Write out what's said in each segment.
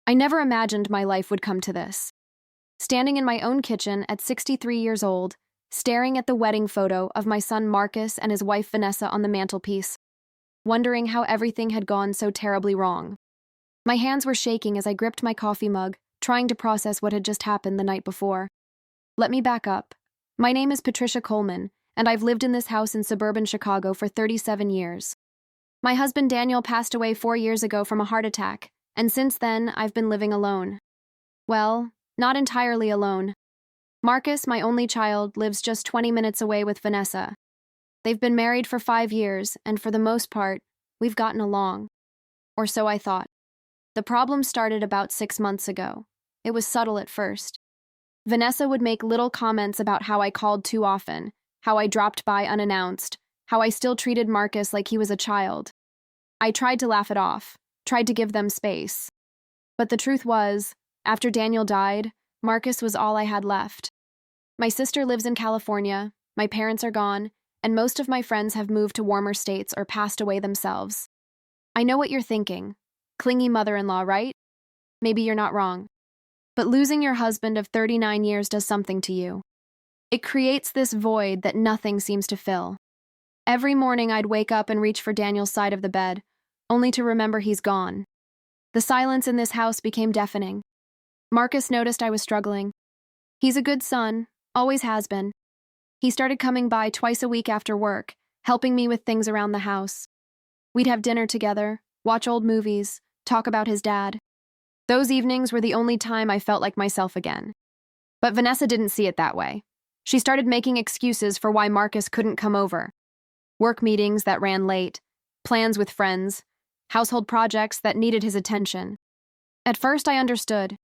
I never imagined my life would come to this. Standing in my own kitchen at 63 years old, staring at the wedding photo of my son Marcus and his wife Vanessa on the mantelpiece, wondering how everything had gone so terribly wrong. My hands were shaking as I gripped my coffee mug, trying to process what had just happened the night before. Let me back up. My name is Patricia Coleman, and I've lived in this house in suburban Chicago for 37 years. My husband Daniel passed away 4 years ago from a heart attack, and since then, I've been living alone. Well, not entirely alone. Marcus, my only child, lives just 20 minutes away with Vanessa. They've been married for 5 years, and for the most part, we've gotten along. Or so I thought. The problem started about 6 months ago. It was subtle at first. Vanessa would make little comments about how I called too often, how I dropped by unannounced, how I still treated Marcus like he was a child. I tried to laugh it off, tried to give them space. But the truth was, after Daniel died, Marcus was all I had left. My sister lives in California, my parents are gone, and most of my friends have moved to warmer states or passed away themselves. I know what you're thinking. Clingy mother-in-law, right? Maybe you're not wrong. But losing your husband of 39 years does something to you. It creates this void that nothing seems to fill. Every morning I'd wake up and reach for Daniel's side of the bed, only to remember he's gone. The silence in this house became deafening. Marcus noticed I was struggling. He's a good son, always has been. He started coming by twice a week after work, helping me with things around the house. We'd have dinner together, watch old movies, talk about his dad. Those evenings were the only time I felt like myself again. But Vanessa didn't see it that way. She started making excuses for why Marcus couldn't come over. Work meetings that ran late, plans with friends, household projects that needed his attention. At first I understood.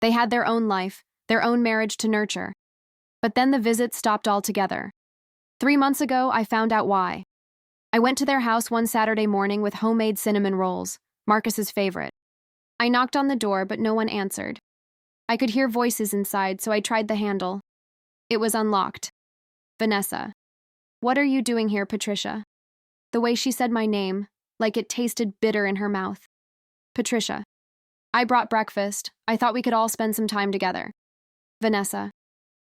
They had their own life, their own marriage to nurture. But then the visits stopped altogether. 3 months ago, I found out why. I went to their house one Saturday morning with homemade cinnamon rolls, Marcus's favorite. I knocked on the door, but no one answered. I could hear voices inside, so I tried the handle. It was unlocked. Vanessa. What are you doing here, Patricia? The way she said my name, like it tasted bitter in her mouth. Patricia. I brought breakfast. I thought we could all spend some time together. Vanessa.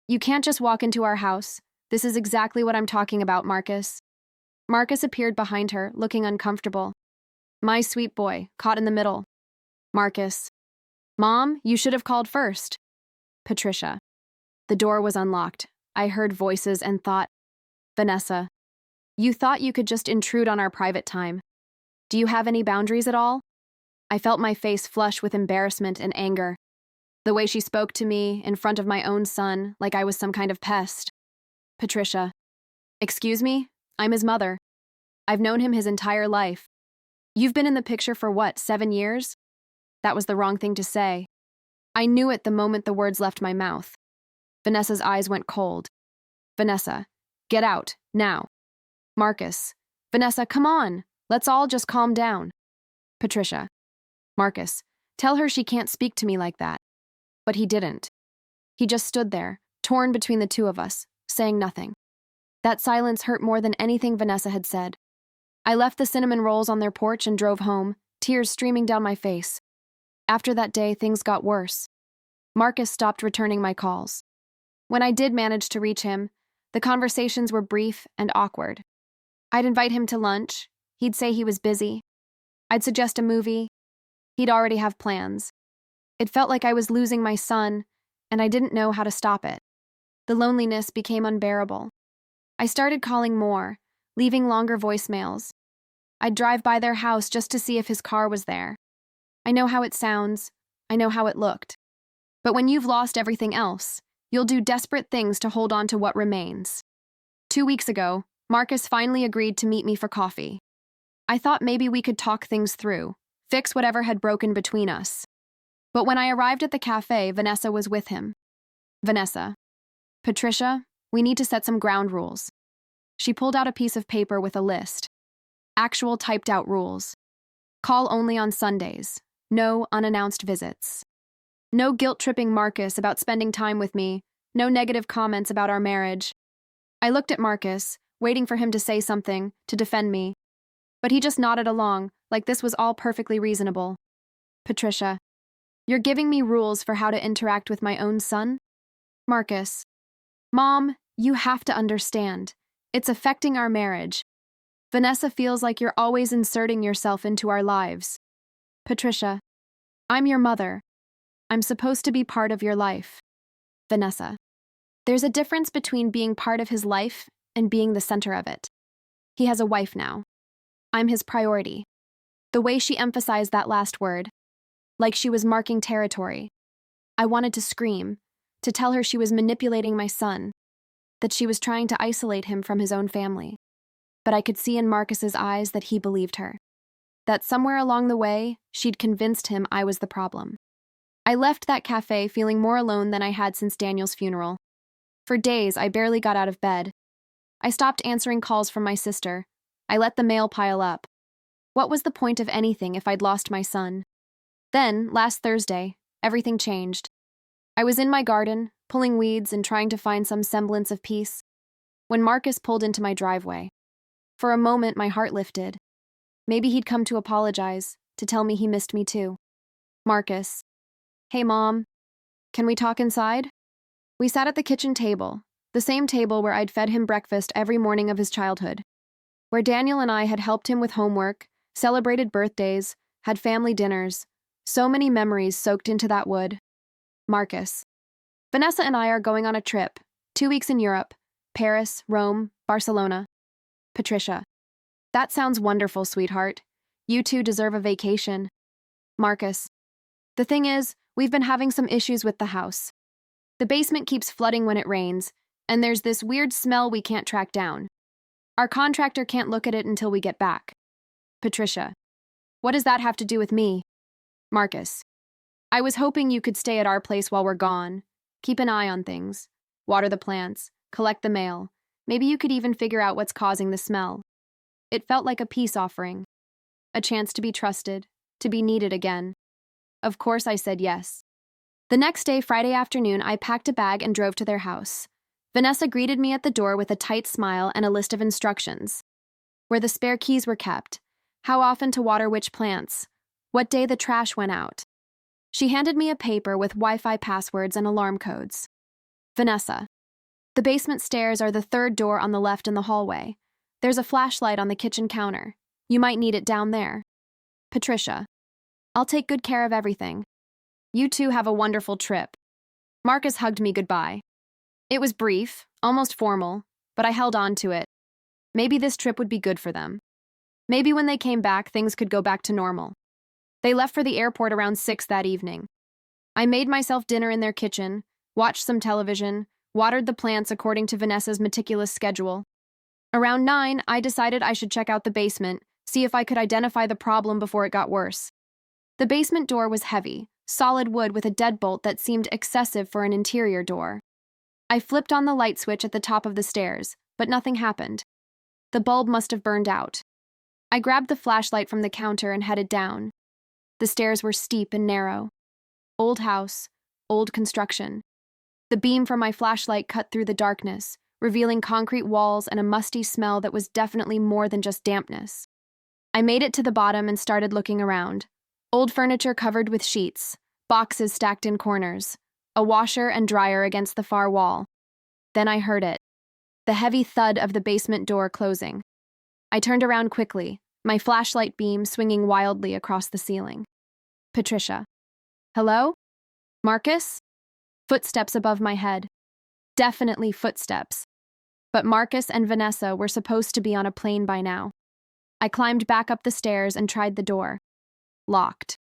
You can't just walk into our house. This is exactly what I'm talking about, Marcus. Marcus appeared behind her, looking uncomfortable. My sweet boy, caught in the middle. Marcus. Mom, you should have called first. Patricia. The door was unlocked. I heard voices and thought, Vanessa. You thought you could just intrude on our private time. Do you have any boundaries at all? I felt my face flush with embarrassment and anger. The way she spoke to me in front of my own son, like I was some kind of pest. Patricia. Excuse me? I'm his mother. I've known him his entire life. You've been in the picture for what, 7 years? That was the wrong thing to say. I knew it the moment the words left my mouth. Vanessa's eyes went cold. Vanessa, get out, now. Marcus. Vanessa, come on. Let's all just calm down. Patricia. Marcus, tell her she can't speak to me like that. But he didn't. He just stood there, torn between the two of us, saying nothing. That silence hurt more than anything Vanessa had said. I left the cinnamon rolls on their porch and drove home, tears streaming down my face. After that day, things got worse. Marcus stopped returning my calls. When I did manage to reach him, the conversations were brief and awkward. I'd invite him to lunch. He'd say he was busy. I'd suggest a movie. He'd already have plans. It felt like I was losing my son, and I didn't know how to stop it. The loneliness became unbearable. I started calling more, leaving longer voicemails. I'd drive by their house just to see if his car was there. I know how it sounds. I know how it looked. But when you've lost everything else, you'll do desperate things to hold on to what remains. 2 weeks ago, Marcus finally agreed to meet me for coffee. I thought maybe we could talk things through, fix whatever had broken between us. But when I arrived at the cafe, Vanessa was with him. Vanessa. Patricia, we need to set some ground rules. She pulled out a piece of paper with a list. Actual typed-out rules. Call only on Sundays. No unannounced visits. No guilt-tripping Marcus about spending time with me. No negative comments about our marriage. I looked at Marcus, waiting for him to say something, to defend me. But he just nodded along, like this was all perfectly reasonable. Patricia. You're giving me rules for how to interact with my own son? Marcus. Mom, you have to understand. It's affecting our marriage. Vanessa feels like you're always inserting yourself into our lives. Patricia. I'm your mother. I'm supposed to be part of your life. Vanessa. There's a difference between being part of his life and being the center of it. He has a wife now. I'm his priority. The way she emphasized that last word, like she was marking territory. I wanted to scream, to tell her she was manipulating my son, that she was trying to isolate him from his own family. But I could see in Marcus's eyes that he believed her, that somewhere along the way, she'd convinced him I was the problem. I left that cafe feeling more alone than I had since Daniel's funeral. For days, I barely got out of bed. I stopped answering calls from my sister. I let the mail pile up. What was the point of anything if I'd lost my son? Then, last Thursday, everything changed. I was in my garden, pulling weeds and trying to find some semblance of peace, when Marcus pulled into my driveway. For a moment, my heart lifted. Maybe he'd come to apologize, to tell me he missed me too. Marcus. Hey, Mom. Can we talk inside? We sat at the kitchen table, the same table where I'd fed him breakfast every morning of his childhood, where Daniel and I had helped him with homework, celebrated birthdays, had family dinners. So many memories soaked into that wood. Marcus. Vanessa and I are going on a trip, 2 weeks in Europe, Paris, Rome, Barcelona. Patricia. That sounds wonderful, sweetheart. You two deserve a vacation. Marcus. The thing is, we've been having some issues with the house. The basement keeps flooding when it rains, and there's this weird smell we can't track down. Our contractor can't look at it until we get back. Patricia. What does that have to do with me? Marcus. I was hoping you could stay at our place while we're gone. Keep an eye on things. Water the plants. Collect the mail. Maybe you could even figure out what's causing the smell. It felt like a peace offering. A chance to be trusted, to be needed again. Of course I said yes. The next day, Friday afternoon, I packed a bag and drove to their house. Vanessa greeted me at the door with a tight smile and a list of instructions. Where the spare keys were kept, how often to water which plants, what day the trash went out. She handed me a paper with Wi-Fi passwords and alarm codes. Vanessa. The basement stairs are the third door on the left in the hallway. There's a flashlight on the kitchen counter. You might need it down there. Patricia. I'll take good care of everything. You two have a wonderful trip. Marcus hugged me goodbye. It was brief, almost formal, but I held on to it. Maybe this trip would be good for them. Maybe when they came back, things could go back to normal. They left for the airport around 6 that evening. I made myself dinner in their kitchen, watched some television, watered the plants according to Vanessa's meticulous schedule. Around 9, I decided I should check out the basement, see if I could identify the problem before it got worse. The basement door was heavy, solid wood with a deadbolt that seemed excessive for an interior door. I flipped on the light switch at the top of the stairs, but nothing happened. The bulb must have burned out. I grabbed the flashlight from the counter and headed down. The stairs were steep and narrow. Old house, old construction. The beam from my flashlight cut through the darkness, revealing concrete walls and a musty smell that was definitely more than just dampness. I made it to the bottom and started looking around. Old furniture covered with sheets, boxes stacked in corners, a washer and dryer against the far wall. Then I heard it. The heavy thud of the basement door closing. I turned around quickly, my flashlight beam swinging wildly across the ceiling. Patricia. Hello? Marcus? Footsteps above my head. Definitely footsteps. But Marcus and Vanessa were supposed to be on a plane by now. I climbed back up the stairs and tried the door. Locked.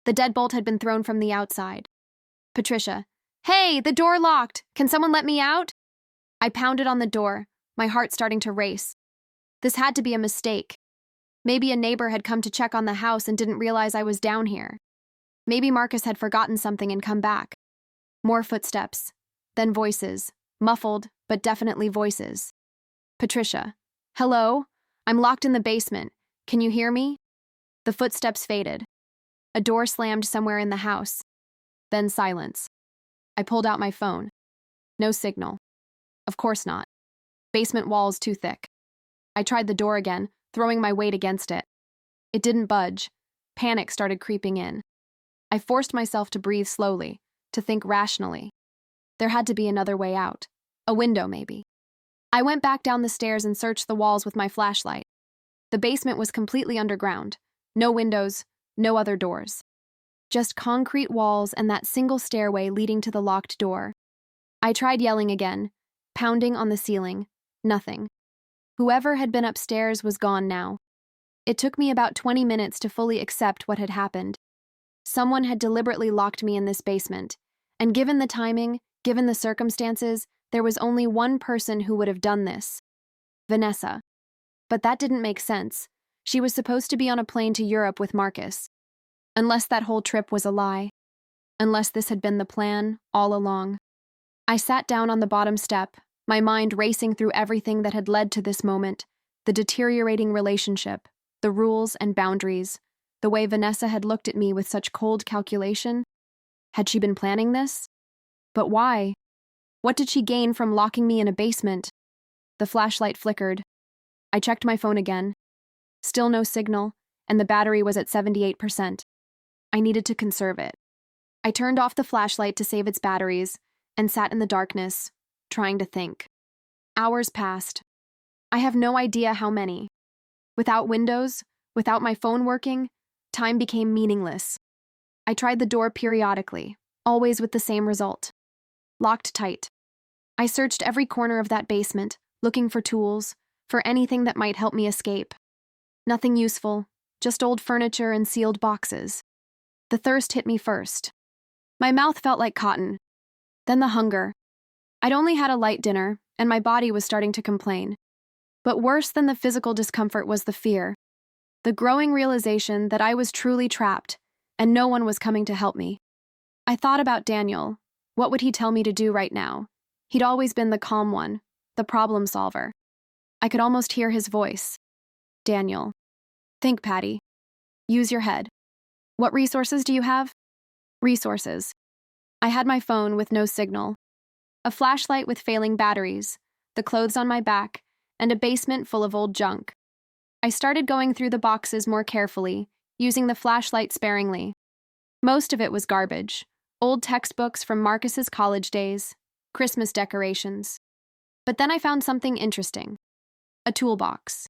The deadbolt had been thrown from the outside. Patricia. Hey, the door locked! Can someone let me out? I pounded on the door, my heart starting to race. This had to be a mistake. Maybe a neighbor had come to check on the house and didn't realize I was down here. Maybe Marcus had forgotten something and come back. More footsteps. Then voices. Muffled, but definitely voices. Patricia. Hello? I'm locked in the basement. Can you hear me? The footsteps faded. A door slammed somewhere in the house. Then silence. I pulled out my phone. No signal. Of course not. Basement walls too thick. I tried the door again, throwing my weight against it. It didn't budge. Panic started creeping in. I forced myself to breathe slowly, to think rationally. There had to be another way out. A window, maybe. I went back down the stairs and searched the walls with my flashlight. The basement was completely underground. No windows, no other doors. Just concrete walls and that single stairway leading to the locked door. I tried yelling again, pounding on the ceiling. Nothing. Whoever had been upstairs was gone now. It took me about 20 minutes to fully accept what had happened. Someone had deliberately locked me in this basement, and given the timing, given the circumstances, there was only one person who would have done this. Vanessa. But that didn't make sense. She was supposed to be on a plane to Europe with Marcus. Unless that whole trip was a lie. Unless this had been the plan all along. I sat down on the bottom step, my mind racing through everything that had led to this moment, the deteriorating relationship, the rules and boundaries, the way Vanessa had looked at me with such cold calculation. Had she been planning this? But why? What did she gain from locking me in a basement? The flashlight flickered. I checked my phone again. Still no signal, and the battery was at 78%. I needed to conserve it. I turned off the flashlight to save its batteries and sat in the darkness, trying to think. Hours passed. I have no idea how many. Without windows, without my phone working, time became meaningless. I tried the door periodically, always with the same result. Locked tight. I searched every corner of that basement, looking for tools, for anything that might help me escape. Nothing useful, just old furniture and sealed boxes. The thirst hit me first. My mouth felt like cotton. Then the hunger. I'd only had a light dinner, and my body was starting to complain. But worse than the physical discomfort was the fear. The growing realization that I was truly trapped, and no one was coming to help me. I thought about Daniel. What would he tell me to do right now? He'd always been the calm one, the problem solver. I could almost hear his voice. Daniel. Think, Patty. Use your head. What resources do you have? Resources. I had my phone with no signal, a flashlight with failing batteries, the clothes on my back, and a basement full of old junk. I started going through the boxes more carefully, using the flashlight sparingly. Most of it was garbage, old textbooks from Marcus's college days, Christmas decorations. But then I found something interesting. A toolbox.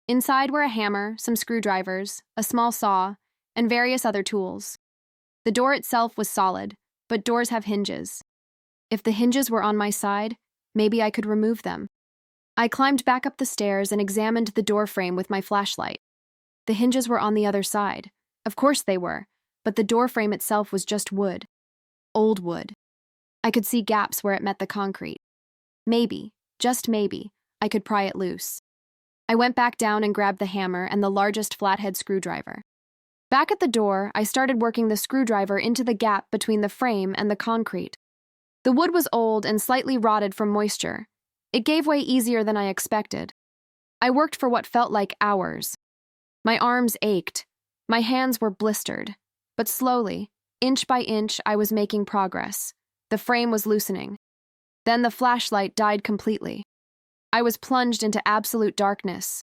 Inside were a hammer, some screwdrivers, a small saw, and various other tools. The door itself was solid, but doors have hinges. If the hinges were on my side, maybe I could remove them. I climbed back up the stairs and examined the door frame with my flashlight. The hinges were on the other side. Of course they were, but the door frame itself was just wood. Old wood. I could see gaps where it met the concrete. Maybe, just maybe, I could pry it loose. I went back down and grabbed the hammer and the largest flathead screwdriver. Back at the door, I started working the screwdriver into the gap between the frame and the concrete. The wood was old and slightly rotted from moisture. It gave way easier than I expected. I worked for what felt like hours. My arms ached. My hands were blistered. But slowly, inch by inch, I was making progress. The frame was loosening. Then the flashlight died completely. I was plunged into absolute darkness.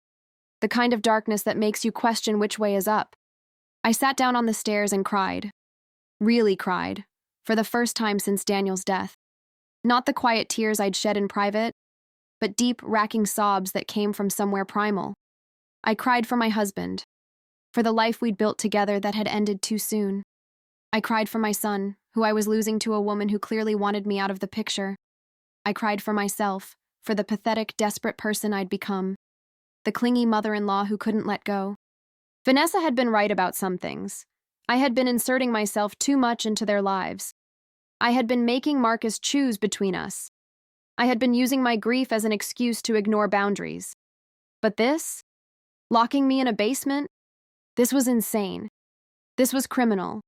The kind of darkness that makes you question which way is up. I sat down on the stairs and cried. Really cried. For the first time since Daniel's death. Not the quiet tears I'd shed in private, but deep, racking sobs that came from somewhere primal. I cried for my husband, for the life we'd built together that had ended too soon. I cried for my son, who I was losing to a woman who clearly wanted me out of the picture. I cried for myself, for the pathetic, desperate person I'd become, the clingy mother-in-law who couldn't let go. Vanessa had been right about some things. I had been inserting myself too much into their lives. I had been making Marcus choose between us. I had been using my grief as an excuse to ignore boundaries. But this? Locking me in a basement? This was insane. This was criminal.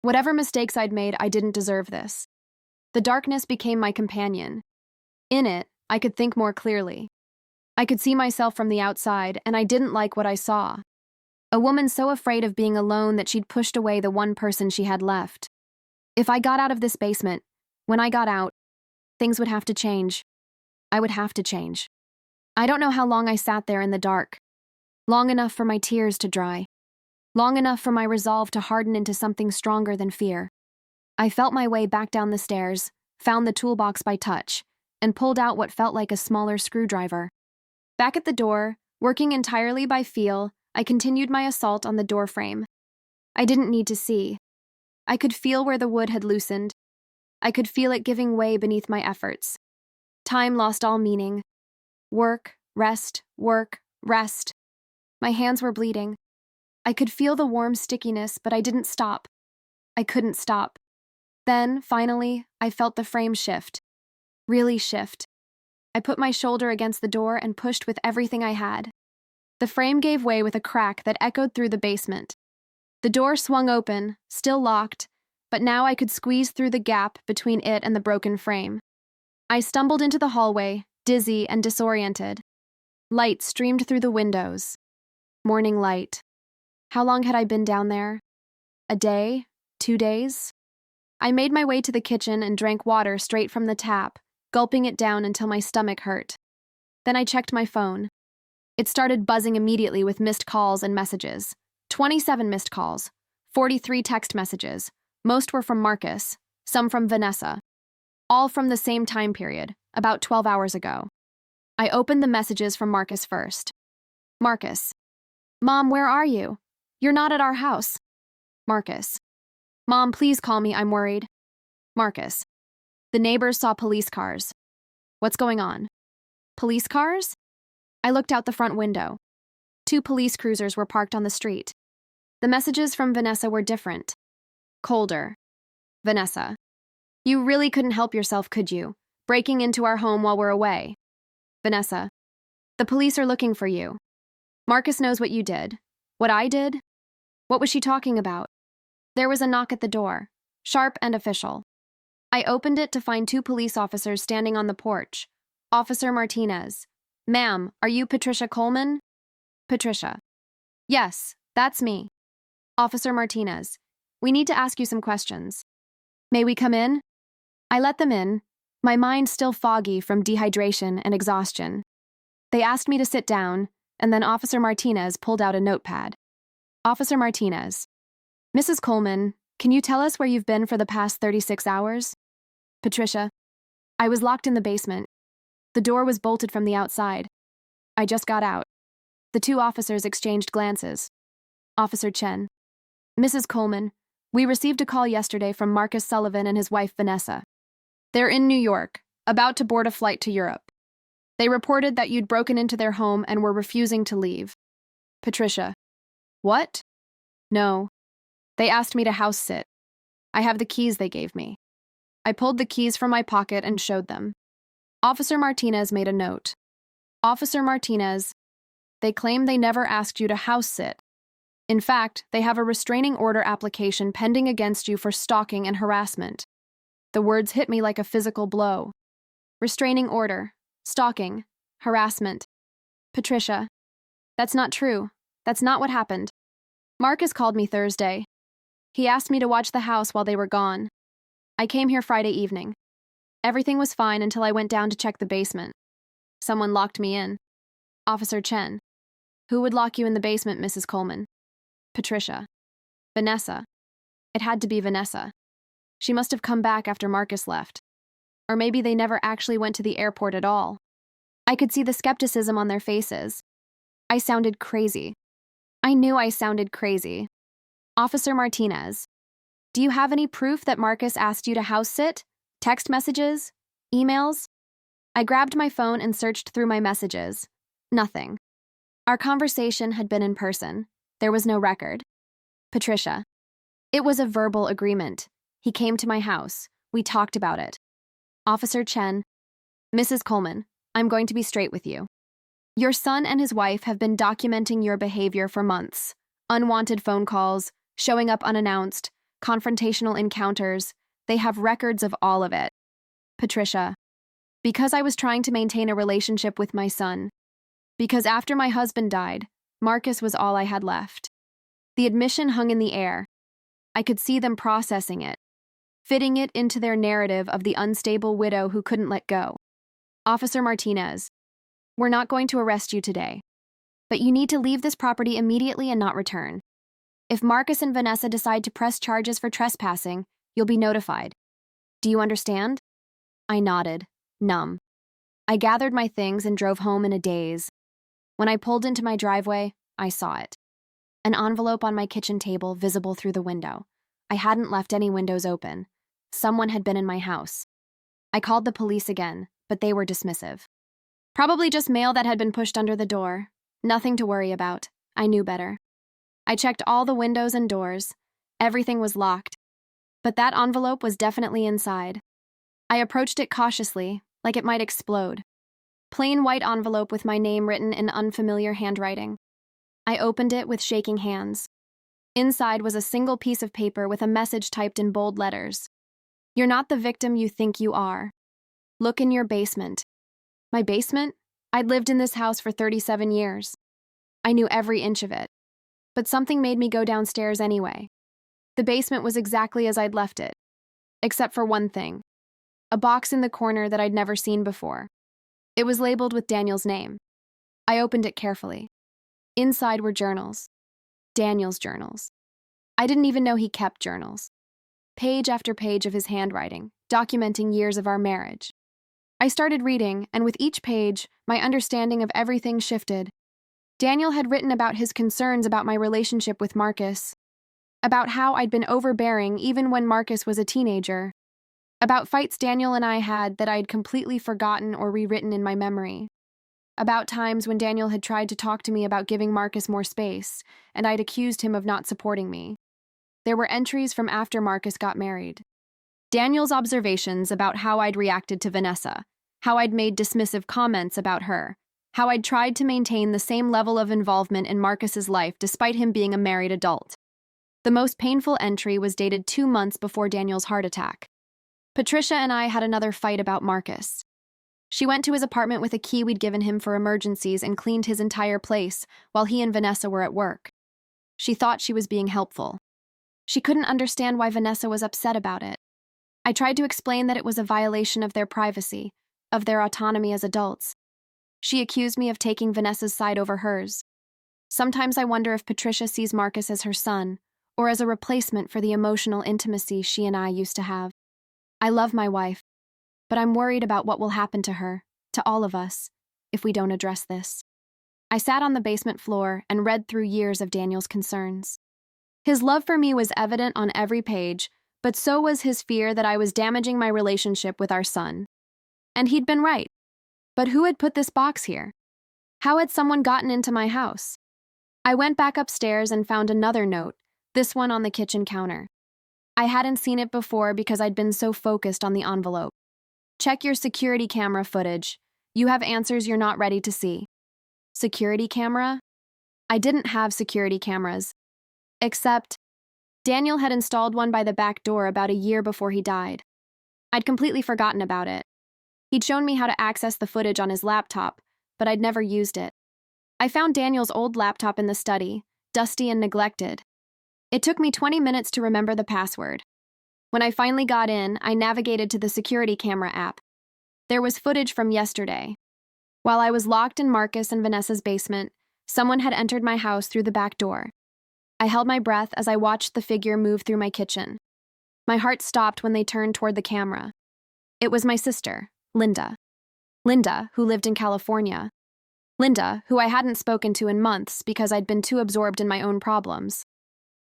Whatever mistakes I'd made, I didn't deserve this. The darkness became my companion. In it, I could think more clearly. I could see myself from the outside, and I didn't like what I saw. A woman so afraid of being alone that she'd pushed away the one person she had left. If I got out of this basement, when I got out, things would have to change. I would have to change. I don't know how long I sat there in the dark. Long enough for my tears to dry. long enough for my resolve to harden into something stronger than fear. I felt my way back down the stairs, found the toolbox by touch, and pulled out what felt like a smaller screwdriver. Back at the door, working entirely by feel, I continued my assault on the door frame. I didn't need to see. I could feel where the wood had loosened. I could feel it giving way beneath my efforts. Time lost all meaning. Work, rest, work, rest. My hands were bleeding. I could feel the warm stickiness, but I didn't stop. I couldn't stop. Then, finally, I felt the frame shift. Really shift. I put my shoulder against the door and pushed with everything I had. The frame gave way with a crack that echoed through the basement. The door swung open, still locked, but now I could squeeze through the gap between it and the broken frame. I stumbled into the hallway, dizzy and disoriented. Light streamed through the windows. Morning light. How long had I been down there? A day? 2 days? I made my way to the kitchen and drank water straight from the tap, gulping it down until my stomach hurt. Then I checked my phone. It started buzzing immediately with missed calls and messages. 27 missed calls, 43 text messages. Most were from Marcus, some from Vanessa. All from the same time period, about 12 hours ago. I opened the messages from Marcus first. Marcus. Mom, where are you? You're not at our house. Marcus. Mom, please call me, I'm worried. Marcus. The neighbors saw police cars. What's going on? Police cars? I looked out the front window. 2 police cruisers were parked on the street. The messages from Vanessa were different. Colder. Vanessa. You really couldn't help yourself, could you? Breaking into our home while we're away. Vanessa. The police are looking for you. Marcus knows what you did. What I did? What was she talking about? There was a knock at the door, sharp and official. I opened it to find 2 police officers standing on the porch. Officer Martinez. Ma'am, are you Patricia Coleman? Patricia. Yes, that's me. Officer Martinez. We need to ask you some questions. May we come in? I let them in, my mind still foggy from dehydration and exhaustion. They asked me to sit down, and then Officer Martinez pulled out a notepad. Officer Martinez. Mrs. Coleman, can you tell us where you've been for the past 36 hours? Patricia. I was locked in the basement. The door was bolted from the outside. I just got out. The 2 officers exchanged glances. Officer Chen. Mrs. Coleman, we received a call yesterday from Marcus Sullivan and his wife Vanessa. They're in New York, about to board a flight to Europe. They reported that you'd broken into their home and were refusing to leave. Patricia. What? No. They asked me to house sit. I have the keys they gave me. I pulled the keys from my pocket and showed them. Officer Martinez made a note. Officer Martinez, they claim they never asked you to house sit. In fact, they have a restraining order application pending against you for stalking and harassment. The words hit me like a physical blow. Restraining order, stalking, harassment. Patricia. That's not true. That's not what happened. Marcus called me Thursday. He asked me to watch the house while they were gone. I came here Friday evening. Everything was fine until I went down to check the basement. Someone locked me in. Officer Chen. Who would lock you in the basement, Mrs. Coleman? Patricia. Vanessa. It had to be Vanessa. She must have come back after Marcus left. Or maybe they never actually went to the airport at all. I could see the skepticism on their faces. I sounded crazy. I knew I sounded crazy. Officer Martinez. Do you have any proof that Marcus asked you to house sit? Text messages? Emails? I grabbed my phone and searched through my messages. Nothing. Our conversation had been in person. There was no record. Patricia. It was a verbal agreement. He came to my house. We talked about it. Officer Chen. Mrs. Coleman, I'm going to be straight with you. Your son and his wife have been documenting your behavior for months. Unwanted phone calls, showing up unannounced, confrontational encounters. They have records of all of it. Patricia. Because I was trying to maintain a relationship with my son. Because after my husband died, Marcus was all I had left. The admission hung in the air. I could see them processing it, fitting it into their narrative of the unstable widow who couldn't let go. Officer Martinez, we're not going to arrest you today, but you need to leave this property immediately and not return. If Marcus and Vanessa decide to press charges for trespassing, you'll be notified. Do you understand? I nodded, numb. I gathered my things and drove home in a daze. When I pulled into my driveway, I saw it. An envelope on my kitchen table visible through the window. I hadn't left any windows open. Someone had been in my house. I called the police again, but they were dismissive. Probably just mail that had been pushed under the door. Nothing to worry about. I knew better. I checked all the windows and doors. Everything was locked. But that envelope was definitely inside. I approached it cautiously, like it might explode. Plain white envelope with my name written in unfamiliar handwriting. I opened it with shaking hands. Inside was a single piece of paper with a message typed in bold letters. You're not the victim you think you are. Look in your basement. My basement? I'd lived in this house for 37 years. I knew every inch of it. But something made me go downstairs anyway. The basement was exactly as I'd left it. Except for one thing. A box in the corner that I'd never seen before. It was labeled with Daniel's name. I opened it carefully. Inside were journals. Daniel's journals. I didn't even know he kept journals. Page after page of his handwriting, documenting years of our marriage. I started reading, and with each page, my understanding of everything shifted. Daniel had written about his concerns about my relationship with Marcus, about how I'd been overbearing even when Marcus was a teenager, about fights Daniel and I had that I'd completely forgotten or rewritten in my memory, about times when Daniel had tried to talk to me about giving Marcus more space, and I'd accused him of not supporting me. There were entries from after Marcus got married. Daniel's observations about how I'd reacted to Vanessa, how I'd made dismissive comments about her, how I'd tried to maintain the same level of involvement in Marcus's life despite him being a married adult. The most painful entry was dated 2 months before Daniel's heart attack. Patricia and I had another fight about Marcus. She went to his apartment with a key we'd given him for emergencies and cleaned his entire place while he and Vanessa were at work. She thought she was being helpful. She couldn't understand why Vanessa was upset about it. I tried to explain that it was a violation of their privacy, of their autonomy as adults. She accused me of taking Vanessa's side over hers. Sometimes I wonder if Patricia sees Marcus as her son, or as a replacement for the emotional intimacy she and I used to have. I love my wife, but I'm worried about what will happen to her, to all of us, if we don't address this. I sat on the basement floor and read through years of Daniel's concerns. His love for me was evident on every page, but so was his fear that I was damaging my relationship with our son. And he'd been right. But who had put this box here? How had someone gotten into my house? I went back upstairs and found another note, this one on the kitchen counter. I hadn't seen it before because I'd been so focused on the envelope. Check your security camera footage. You have answers you're not ready to see. Security camera? I didn't have security cameras. Except, Daniel had installed one by the back door about a year before he died. I'd completely forgotten about it. He'd shown me how to access the footage on his laptop, but I'd never used it. I found Daniel's old laptop in the study, dusty and neglected. It took me 20 minutes to remember the password. When I finally got in, I navigated to the security camera app. There was footage from yesterday. While I was locked in Marcus and Vanessa's basement, someone had entered my house through the back door. I held my breath as I watched the figure move through my kitchen. My heart stopped when they turned toward the camera. It was my sister, Linda. Linda, who lived in California. Linda, who I hadn't spoken to in months because I'd been too absorbed in my own problems.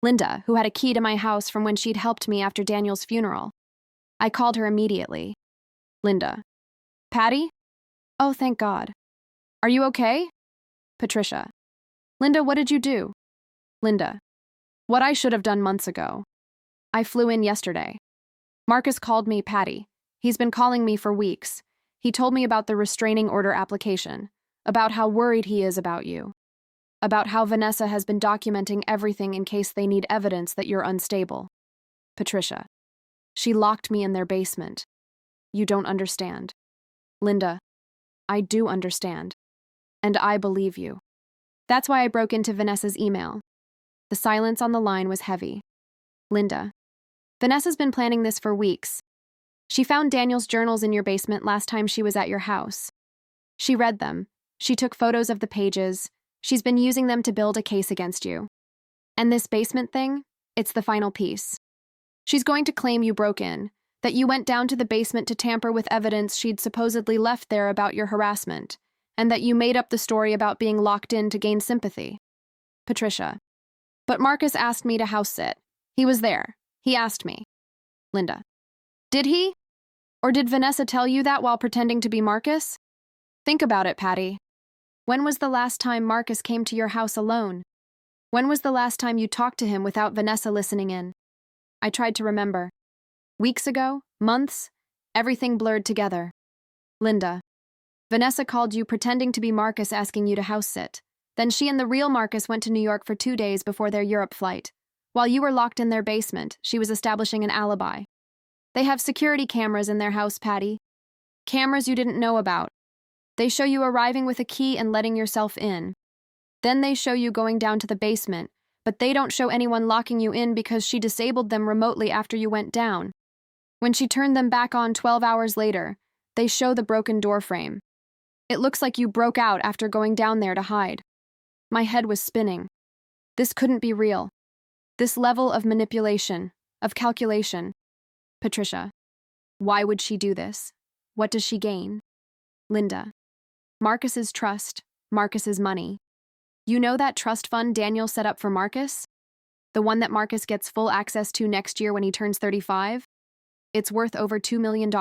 Linda, who had a key to my house from when she'd helped me after Daniel's funeral. I called her immediately. Linda. Patty? Oh, thank God. Are you okay? Patricia. Linda, what did you do? Linda. What I should have done months ago. I flew in yesterday. Marcus called me Patty. He's been calling me for weeks. He told me about the restraining order application, about how worried he is about you, about how Vanessa has been documenting everything in case they need evidence that you're unstable. Patricia. She locked me in their basement. You don't understand. Linda. I do understand. And I believe you. That's why I broke into Vanessa's email. The silence on the line was heavy. Linda. Vanessa's been planning this for weeks. She found Daniel's journals in your basement last time she was at your house. She read them. She took photos of the pages. She's been using them to build a case against you. And this basement thing, it's the final piece. She's going to claim you broke in, that you went down to the basement to tamper with evidence she'd supposedly left there about your harassment, and that you made up the story about being locked in to gain sympathy. Patricia. But Marcus asked me to house sit. He was there. He asked me. Linda. Did he? Or did Vanessa tell you that while pretending to be Marcus? Think about it, Patty. When was the last time Marcus came to your house alone? When was the last time you talked to him without Vanessa listening in? I tried to remember. Weeks ago? Months? Everything blurred together. Linda. Vanessa called you pretending to be Marcus asking you to house sit. Then she and the real Marcus went to New York for 2 days before their Europe flight. While you were locked in their basement, she was establishing an alibi. They have security cameras in their house, Patty. Cameras you didn't know about. They show you arriving with a key and letting yourself in. Then they show you going down to the basement, but they don't show anyone locking you in because she disabled them remotely after you went down. When she turned them back on 12 hours later, they show the broken door frame. It looks like you broke out after going down there to hide. My head was spinning. This couldn't be real. This level of manipulation, of calculation. Patricia. Why would she do this? What does she gain? Linda. Marcus's trust, Marcus's money. You know that trust fund Daniel set up for Marcus? The one that Marcus gets full access to next year when he turns 35? It's worth over $2 million.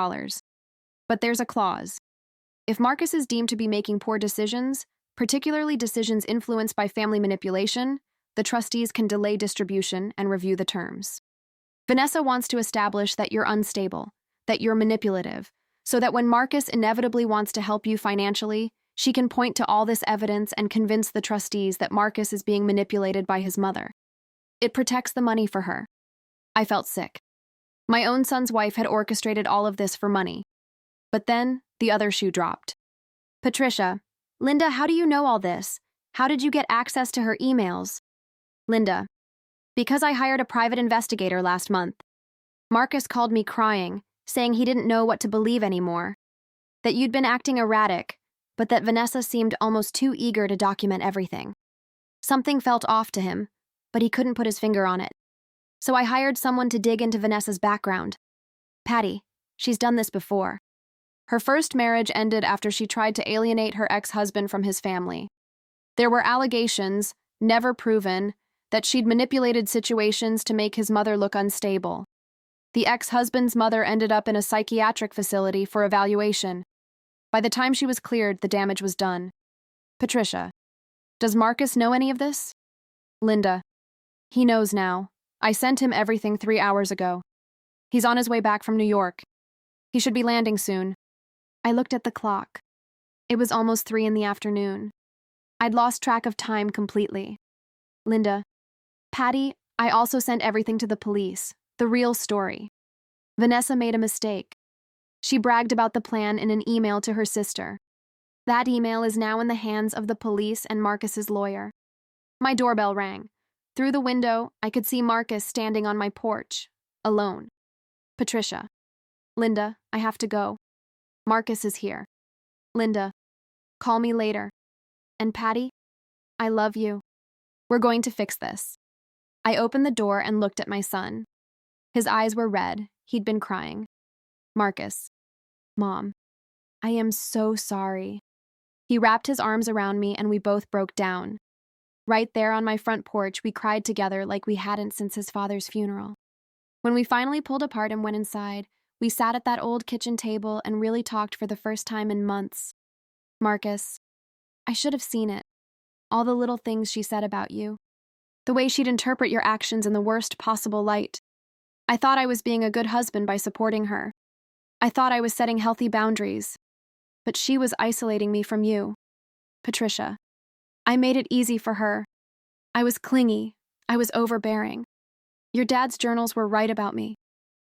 But there's a clause. If Marcus is deemed to be making poor decisions, particularly decisions influenced by family manipulation, the trustees can delay distribution and review the terms. Vanessa wants to establish that you're unstable, that you're manipulative, so that when Marcus inevitably wants to help you financially, she can point to all this evidence and convince the trustees that Marcus is being manipulated by his mother. It protects the money for her. I felt sick. My own son's wife had orchestrated all of this for money. But then, the other shoe dropped. Patricia. Linda, how do you know all this? How did you get access to her emails? Linda. Because I hired a private investigator last month. Marcus called me crying, saying he didn't know what to believe anymore. That you'd been acting erratic, but that Vanessa seemed almost too eager to document everything. Something felt off to him, but he couldn't put his finger on it. So I hired someone to dig into Vanessa's background. Patty, she's done this before. Her first marriage ended after she tried to alienate her ex-husband from his family. There were allegations, never proven, that she'd manipulated situations to make his mother look unstable. The ex-husband's mother ended up in a psychiatric facility for evaluation. By the time she was cleared, the damage was done. Patricia. Does Marcus know any of this? Linda. He knows now. I sent him everything 3 hours ago. He's on his way back from New York. He should be landing soon. I looked at the clock. It was almost 3 in the afternoon. I'd lost track of time completely. Linda. Patty, I also sent everything to the police, the real story. Vanessa made a mistake. She bragged about the plan in an email to her sister. That email is now in the hands of the police and Marcus's lawyer. My doorbell rang. Through the window, I could see Marcus standing on my porch, alone. Patricia. Linda, I have to go. Marcus is here. Linda. Call me later. And Patty, I love you. We're going to fix this. I opened the door and looked at my son. His eyes were red. He'd been crying. Marcus. Mom. I am so sorry. He wrapped his arms around me and we both broke down. Right there on my front porch, we cried together like we hadn't since his father's funeral. When we finally pulled apart and went inside, we sat at that old kitchen table and really talked for the first time in months. Marcus, I should have seen it. All the little things she said about you. The way she'd interpret your actions in the worst possible light. I thought I was being a good husband by supporting her. I thought I was setting healthy boundaries. But she was isolating me from you. Patricia. I made it easy for her. I was clingy. I was overbearing. Your dad's journals were right about me.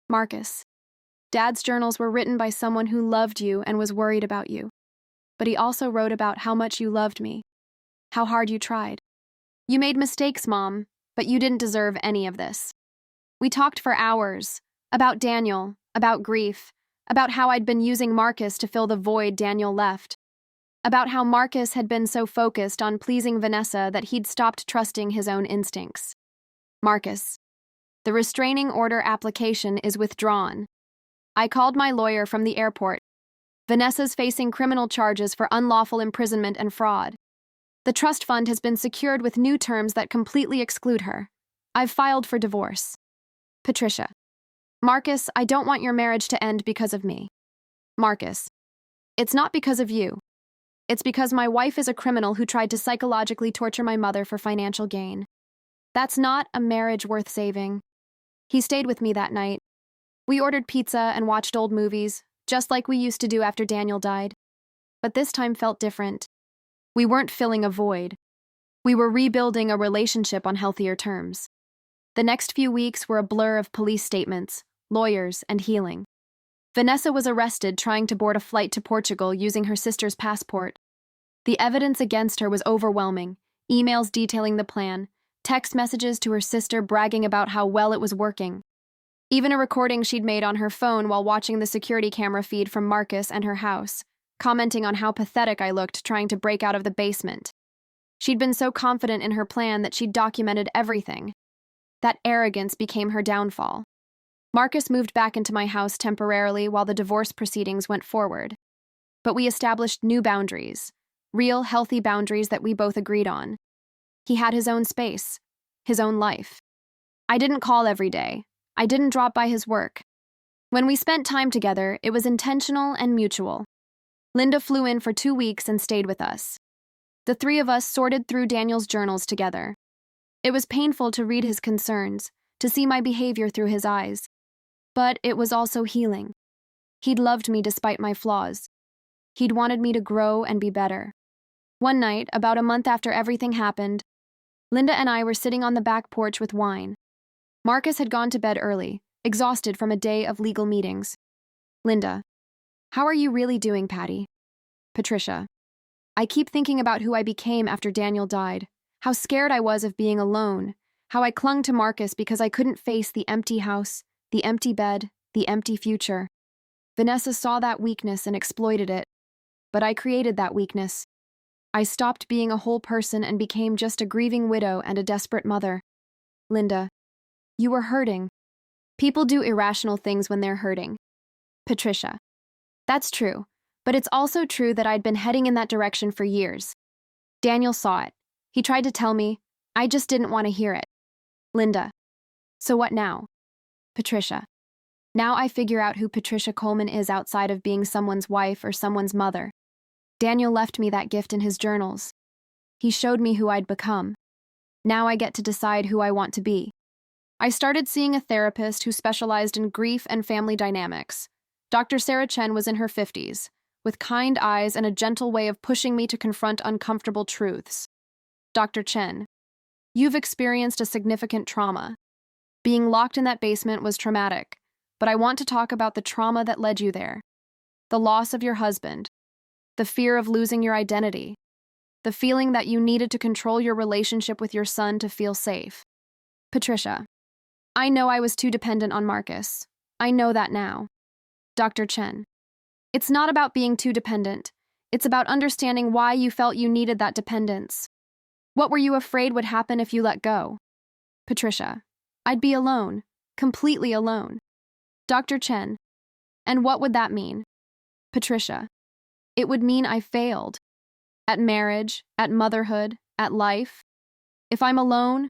Marcus. Dad's journals were written by someone who loved you and was worried about you. But he also wrote about how much you loved me. How hard you tried. You made mistakes, Mom, but you didn't deserve any of this. We talked for hours. About Daniel, about grief, about how I'd been using Marcus to fill the void Daniel left. About how Marcus had been so focused on pleasing Vanessa that he'd stopped trusting his own instincts. Marcus. The restraining order application is withdrawn. I called my lawyer from the airport. Vanessa's facing criminal charges for unlawful imprisonment and fraud. The trust fund has been secured with new terms that completely exclude her. I've filed for divorce. Patricia. Marcus, I don't want your marriage to end because of me. Marcus. It's not because of you. It's because my wife is a criminal who tried to psychologically torture my mother for financial gain. That's not a marriage worth saving. He stayed with me that night. We ordered pizza and watched old movies, just like we used to do after Daniel died. But this time felt different. We weren't filling a void. We were rebuilding a relationship on healthier terms. The next few weeks were a blur of police statements, lawyers, and healing. Vanessa was arrested trying to board a flight to Portugal using her sister's passport. The evidence against her was overwhelming: emails detailing the plan, text messages to her sister bragging about how well it was working. Even a recording she'd made on her phone while watching the security camera feed from Marcus and her house, commenting on how pathetic I looked trying to break out of the basement. She'd been so confident in her plan that she'd documented everything. That arrogance became her downfall. Marcus moved back into my house temporarily while the divorce proceedings went forward. But we established new boundaries, real, healthy boundaries that we both agreed on. He had his own space, his own life. I didn't call every day. I didn't drop by his work. When we spent time together, it was intentional and mutual. Linda flew in for 2 weeks and stayed with us. The three of us sorted through Daniel's journals together. It was painful to read his concerns, to see my behavior through his eyes. But it was also healing. He'd loved me despite my flaws. He'd wanted me to grow and be better. One night, about a month after everything happened, Linda and I were sitting on the back porch with wine. Marcus had gone to bed early, exhausted from a day of legal meetings. Linda. How are you really doing, Patty? Patricia. I keep thinking about who I became after Daniel died, how scared I was of being alone, how I clung to Marcus because I couldn't face the empty house, the empty bed, the empty future. Vanessa saw that weakness and exploited it. But I created that weakness. I stopped being a whole person and became just a grieving widow and a desperate mother. Linda. You were hurting. People do irrational things when they're hurting. Patricia. That's true, but it's also true that I'd been heading in that direction for years. Daniel saw it. He tried to tell me. I just didn't want to hear it. Linda. So what now? Patricia. Now I figure out who Patricia Coleman is outside of being someone's wife or someone's mother. Daniel left me that gift in his journals. He showed me who I'd become. Now I get to decide who I want to be. I started seeing a therapist who specialized in grief and family dynamics. Dr. Sarah Chen was in her 50s, with kind eyes and a gentle way of pushing me to confront uncomfortable truths. Dr. Chen, you've experienced a significant trauma. Being locked in that basement was traumatic, but I want to talk about the trauma that led you there. The loss of your husband, the fear of losing your identity, the feeling that you needed to control your relationship with your son to feel safe. Patricia. I know I was too dependent on Marcus. I know that now. Dr. Chen. It's not about being too dependent. It's about understanding why you felt you needed that dependence. What were you afraid would happen if you let go? Patricia. I'd be alone, completely alone. Dr. Chen. And what would that mean? Patricia. It would mean I failed. At marriage, at motherhood, at life. If I'm alone,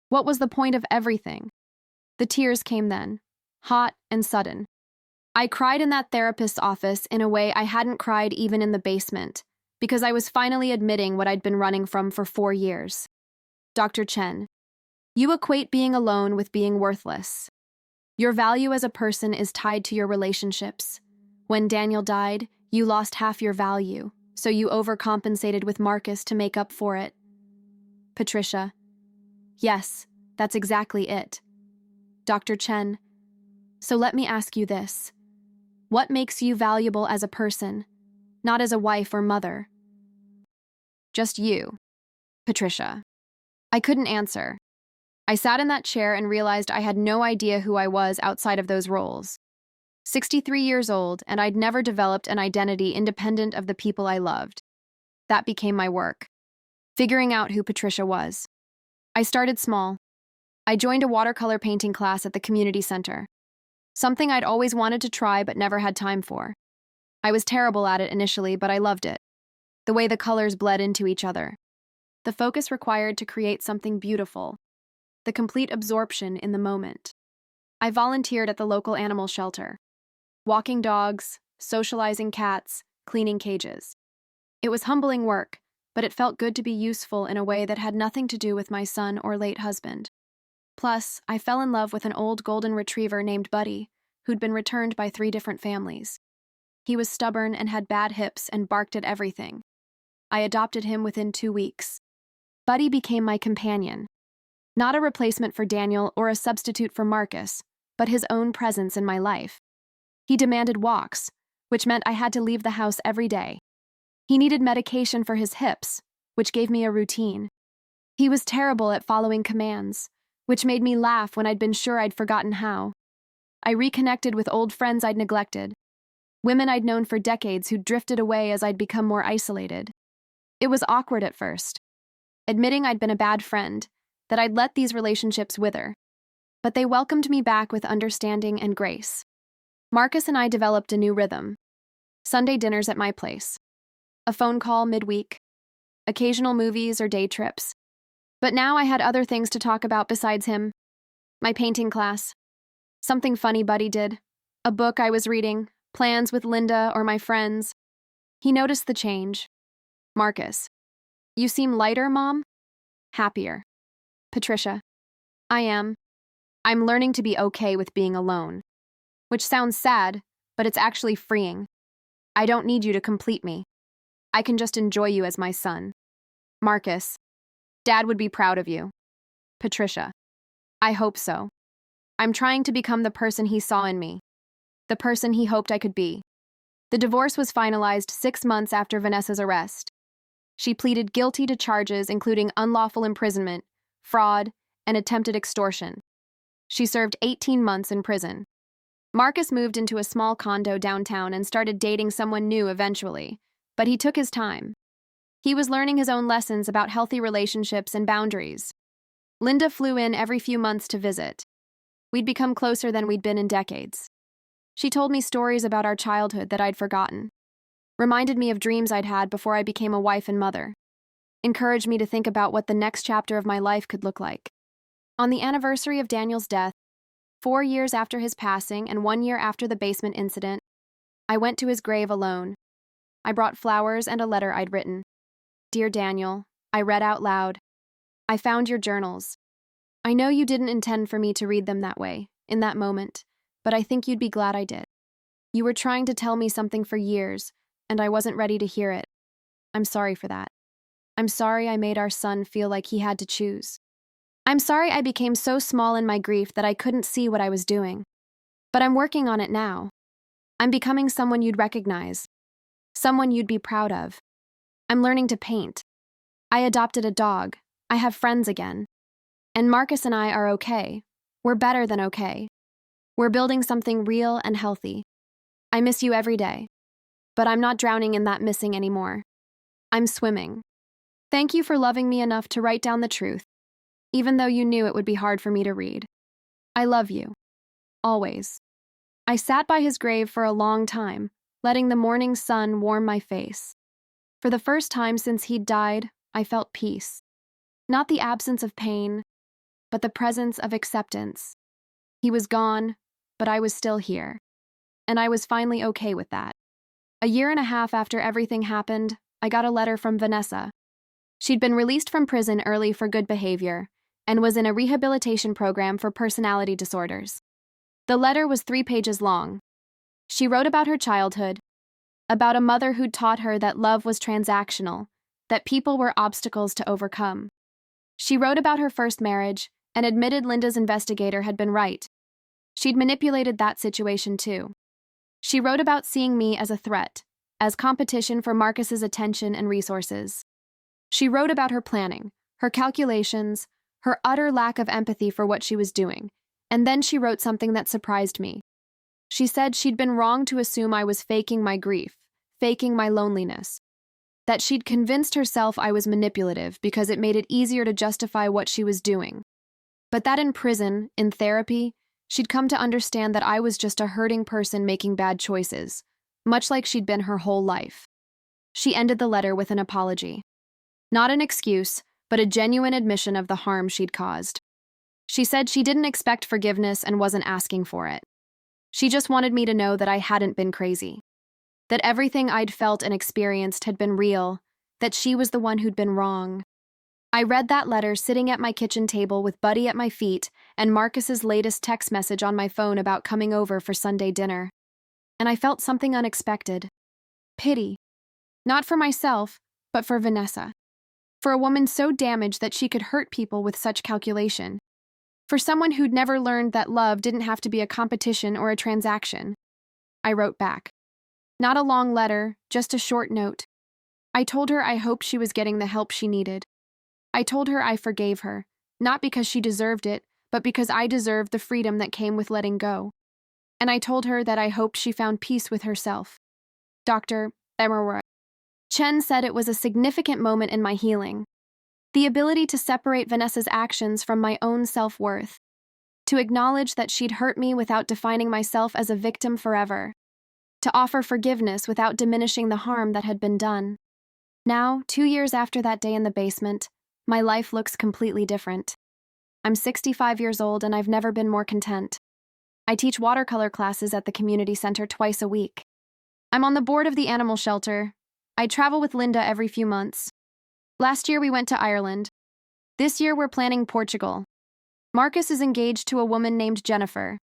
what was the point of everything? The tears came then, hot and sudden. I cried in that therapist's office in a way I hadn't cried even in the basement, because I was finally admitting what I'd been running from for 4 years. Dr. Chen. You equate being alone with being worthless. Your value as a person is tied to your relationships. When Daniel died, you lost half your value, so you overcompensated with Marcus to make up for it. Patricia. Yes, that's exactly it. Dr. Chen. So let me ask you this. What makes you valuable as a person, not as a wife or mother? Just you. Patricia. I couldn't answer. I sat in that chair and realized I had no idea who I was outside of those roles. 63 years old, and I'd never developed an identity independent of the people I loved. That became my work. Figuring out who Patricia was. I started small. I joined a watercolor painting class at the community center, something I'd always wanted to try but never had time for. I was terrible at it initially, but I loved it. The way the colors bled into each other. The focus required to create something beautiful. The complete absorption in the moment. I volunteered at the local animal shelter, walking dogs, socializing cats, cleaning cages. It was humbling work, but it felt good to be useful in a way that had nothing to do with my son or late husband. Plus, I fell in love with an old golden retriever named Buddy, who'd been returned by 3 different families. He was stubborn and had bad hips and barked at everything. I adopted him within 2 weeks. Buddy became my companion. Not a replacement for Daniel or a substitute for Marcus, but his own presence in my life. He demanded walks, which meant I had to leave the house every day. He needed medication for his hips, which gave me a routine. He was terrible at following commands, which made me laugh when I'd been sure I'd forgotten how. I reconnected with old friends I'd neglected, women I'd known for decades who'd drifted away as I'd become more isolated. It was awkward at first, admitting I'd been a bad friend, that I'd let these relationships wither. But they welcomed me back with understanding and grace. Marcus and I developed a new rhythm. Sunday dinners at my place. A phone call midweek. Occasional movies or day trips. But now I had other things to talk about besides him. My painting class. Something funny Buddy did. A book I was reading. Plans with Linda or my friends. He noticed the change. Marcus. You seem lighter, Mom? Happier. Patricia. I am. I'm learning to be okay with being alone. Which sounds sad, but it's actually freeing. I don't need you to complete me. I can just enjoy you as my son. Marcus. Dad would be proud of you. Patricia. I hope so. I'm trying to become the person he saw in me. The person he hoped I could be. The divorce was finalized 6 months after Vanessa's arrest. She pleaded guilty to charges including unlawful imprisonment, fraud, and attempted extortion. She served 18 months in prison. Marcus moved into a small condo downtown and started dating someone new eventually, but he took his time. He was learning his own lessons about healthy relationships and boundaries. Linda flew in every few months to visit. We'd become closer than we'd been in decades. She told me stories about our childhood that I'd forgotten. Reminded me of dreams I'd had before I became a wife and mother. Encouraged me to think about what the next chapter of my life could look like. On the anniversary of Daniel's death, 4 years after his passing and 1 year after the basement incident, I went to his grave alone. I brought flowers and a letter I'd written. Dear Daniel, I read out loud. I found your journals. I know you didn't intend for me to read them that way, in that moment, but I think you'd be glad I did. You were trying to tell me something for years, and I wasn't ready to hear it. I'm sorry for that. I'm sorry I made our son feel like he had to choose. I'm sorry I became so small in my grief that I couldn't see what I was doing. But I'm working on it now. I'm becoming someone you'd recognize. Someone you'd be proud of. I'm learning to paint. I adopted a dog. I have friends again. And Marcus and I are okay. We're better than okay. We're building something real and healthy. I miss you every day. But I'm not drowning in that missing anymore. I'm swimming. Thank you for loving me enough to write down the truth, even though you knew it would be hard for me to read. I love you. Always. I sat by his grave for a long time, letting the morning sun warm my face. For the first time since he'd died, I felt peace. Not the absence of pain, but the presence of acceptance. He was gone, but I was still here. And I was finally okay with that. A year and a half after everything happened, I got a letter from Vanessa. She'd been released from prison early for good behavior and was in a rehabilitation program for personality disorders. The letter was 3 pages long. She wrote about her childhood, about a mother who'd taught her that love was transactional, that people were obstacles to overcome. She wrote about her first marriage and admitted Linda's investigator had been right. She'd manipulated that situation too. She wrote about seeing me as a threat, as competition for Marcus's attention and resources. She wrote about her planning, her calculations, her utter lack of empathy for what she was doing, and then she wrote something that surprised me. She said she'd been wrong to assume I was faking my grief, faking my loneliness, that she'd convinced herself I was manipulative because it made it easier to justify what she was doing. but that in prison, in therapy, she'd come to understand that I was just a hurting person making bad choices, much like she'd been her whole life. She ended the letter with an apology. Not an excuse, but a genuine admission of the harm she'd caused. She said she didn't expect forgiveness and wasn't asking for it. She just wanted me to know that I hadn't been crazy, that everything I'd felt and experienced had been real, that she was the one who'd been wrong. I read that letter sitting at my kitchen table with Buddy at my feet and Marcus's latest text message on my phone about coming over for Sunday dinner. And I felt something unexpected. Pity. Not for myself, but for Vanessa. For a woman so damaged that she could hurt people with such calculation. For someone who'd never learned that love didn't have to be a competition or a transaction. I wrote back. Not a long letter, just a short note. I told her I hoped she was getting the help she needed. I told her I forgave her, not because she deserved it, but because I deserved the freedom that came with letting go. And I told her that I hoped she found peace with herself. Dr. Emerwa Chen said it was a significant moment in my healing. The ability to separate Vanessa's actions from my own self-worth. To acknowledge that she'd hurt me without defining myself as a victim forever. To offer forgiveness without diminishing the harm that had been done. Now, 2 years after that day in the basement, my life looks completely different. I'm 65 years old and I've never been more content. I teach watercolor classes at the community center twice a week. I'm on the board of the animal shelter. I travel with Linda every few months. Last year we went to Ireland. This year we're planning Portugal. Marcus is engaged to a woman named Jennifer.